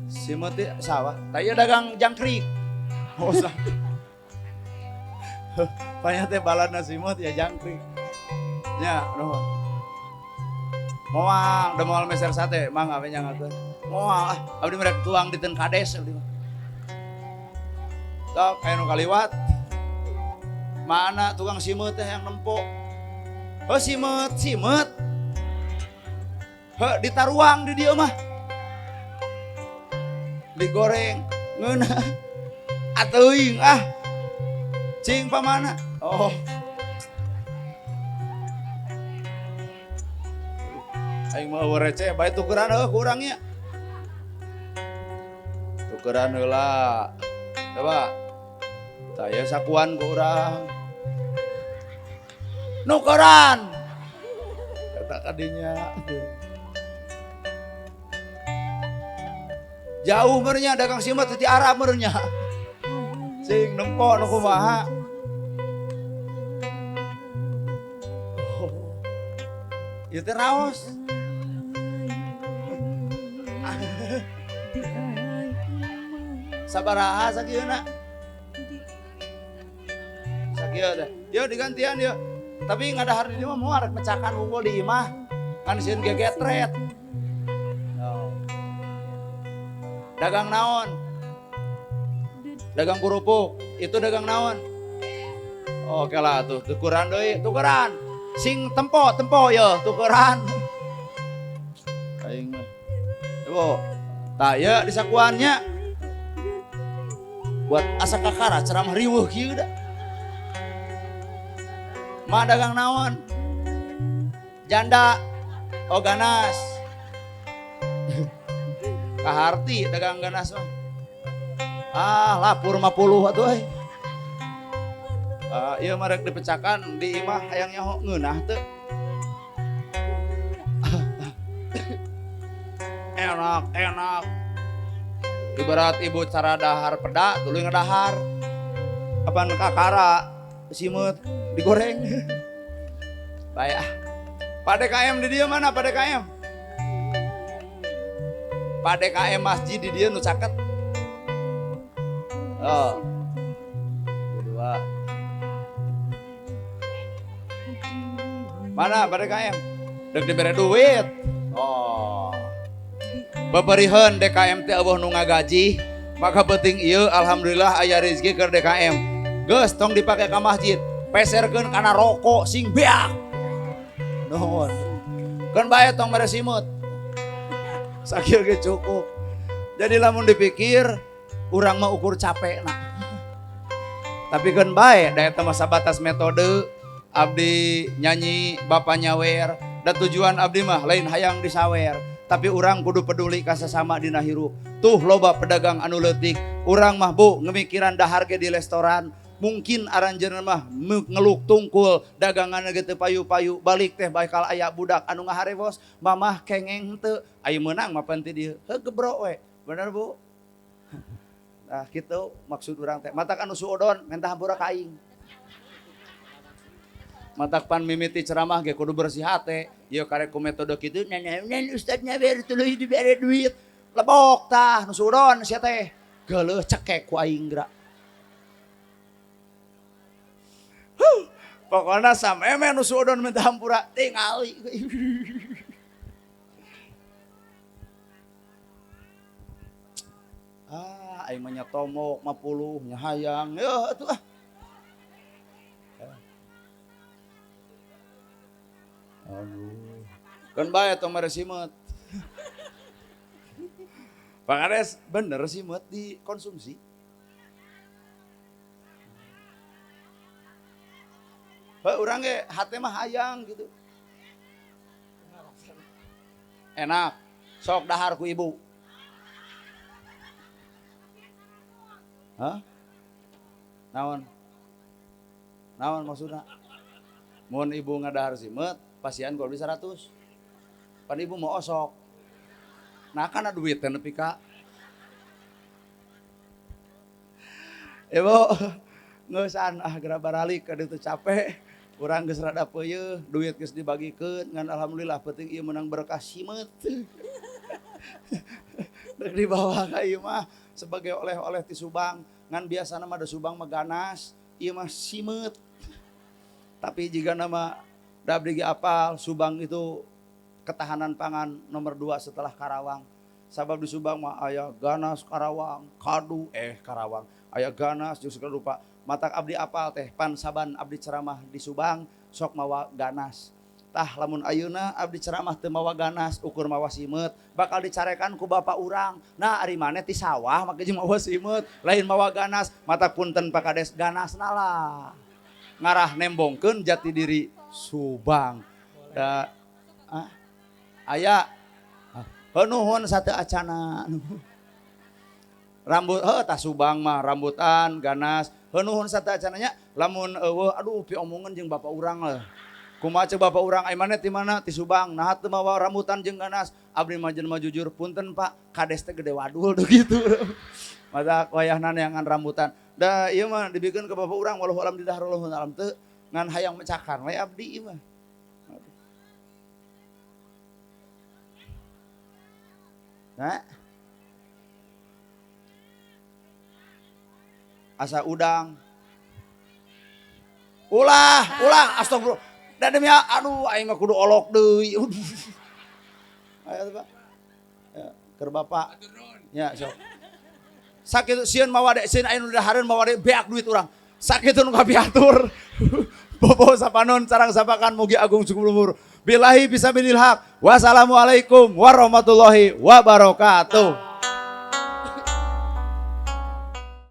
Simet teh sawah. Taya dagang jangkrik. Sah. Panya teh balana simet ya jangkrik. Nya nuhun. Moal da moal meser sate mangga we nyangakeun. Moal abdi merek tuang diteun kades abdi mah. Sok aya nu kaliwat. Mana tukang simet teh yang nempo. Simet. Ditaruang di dia mah. Digoreng. Ngeunah. Ateuing ah. Cing pamana? Aing mah receh bae tukeran ku urang nya. Tukeran heula. Coba. Taya sakuan ku urang. Nukeran. Kata kadinya. Jauh merenya dagang simet ti Arab merenya. Sing nempo nu kumaha. Ieu teh raos. Sabaraha sakieuna? Sakieu teh. Yo digantian yo. Tapi ngadahar di mah moal rek mecakan unggul di imah. Kan sieun gegetret. Dagang naon? Dagang kerupuk. Itu dagang naon? Oke lah tuh, tukeran deui, tukeran. Sing tempo ya, tukeran. Aing mah. Coba. Tah ye di sakuannya. Buat asa kakara ceramah riweuh kieu da. Mah dagang naon? Janda. Ganas. Kaharti dagang ganas mah. Lapur 50 atuh euy. Ieu mah rek dipecakan di imah hayang nyaho ngeunah teu. Enak. Ibarat ibu cara dahar peda, tuluy ngadahar. Apaan kakara simut digoreng. Bae ah. Pak DKM di dieu mana Pak DKM? Pak DKM masjid di dieu nu caket. Oh. Kedua. Mana pada KM? Dek diberi duit. Oh. Babarihan DKM teh eueuh nu ngagaji, maka penting ieu alhamdulillah aya rezeki keur DKM. Geus tong dipake ka masjid, peserkeun kana rokok sing beak. Nuhun. Kan bae tong mere simut. Sakieu ge cukup. Jadi lamun dipikir urang mah ukur capekna. Tapi kan bae da eta mah sabatas metode abdi nyanyi Bapa nyawer dan tujuan abdi mah lain hayang disawer. Tapi orang kudu peduli ka sesama dina hirup. Tuh loba pedagang anu leutik, urang mah bu ngemikiran dahar ge di restoran, mungkin aranjeun mah ngeluk tungkul dagangan ge teu payu-payu, balik teh bakal aya budak anu ngaharewos, mamah kengeng teu, aya meunang mah penti dieu. Heuh gebro we. Bener bu? Nah kitu maksud urang teh. Matak anu suodon mentah hampura ka aing. Matak pan mimiti ceramah ge kudu bersih hate. Ieu karek ku metode kitu nyan ustad nyawer tuluy dibere duit. Lebok tah nu suudon sia teh. Geuleuh cekek ku aing geura. Pokona sameme nu suudon minta hampura tingali. Aing mah nya tomok 50 nya hayang. Yeuh atuh ah. Aduh. Kan bae tong mere simut. Pangades bener simut dikonsumsi. Heuh urang ge hate mah hayang gitu. Enak. Sok dahar ku ibu. Hah? Naon? Naon maksudna? Mun ibu ngadahar simut pasian gol 100. Pan ibu mau osok. Nah kana duit teh nepi ka. Ibu ngeusan geura baralik ka ditu capek. Urang geus rada peuyeuh, duit geus dibagikeun ngan alhamdulillah penting ieu meunang berkah simut. Dek dibawa ka ieu mah sebagai oleh-oleh ti Subang. Ngan biasana mah da Subang mah ganas, ieu mah simut. Tapi jika nama da abdi ge apal, Subang itu ketahanan pangan nomor 2 setelah Karawang. Sabab di Subang mah aya ganas Karawang, kadu Karawang, aya ganas jeung segala rupa. Matak abdi apal teh pan saban abdi ceramah di Subang sok mawa ganas. Tah lamun ayeuna abdi ceramah teu mawa ganas, ukur mawa simut, bakal dicarekan ku bapak urang. Nah ari maneh ti sawah make jeung mawa simut, lain mawa ganas. Matak punten Pak Kades ganasna lah. Ngarah nembongkeun jati diri Subang. Da aya nuhun sateu acana. Rambut tah Subang mah rambutan ganas. Nuhun sateu acananya lamun eueuh aduh piomongan jeung bapak urang lah. Kumaha ceuk bapak urang ai maneh ti mana ti Subang. Nah teu mawa rambutan jeung ganas. Abdi mah jelema jujur punten Pak Kades teh gede wadul tuh gitu. Mata wayahna neangan rambutan. Da ieu mah dibikeun ke bapak urang walau alam di dahar walau alam teu ngan hayang mecakan we abdi ieu mah. Nah. Asa udang. Ulah astagfirullah. Da demi aduh aing mah kudu olok deui. Aya Pak. Ya, keur Bapak. Ya, sok. Sakitu sieun mawa de sieun aya nu dahareun mawa de beak duit urang. Sakitu nu kapiatur. Bobo sapanon sareng sapakan mugi agung cukup lumur. Billahi bisa bilil haq. Wassalamualaikum warahmatullahi wabarakatuh.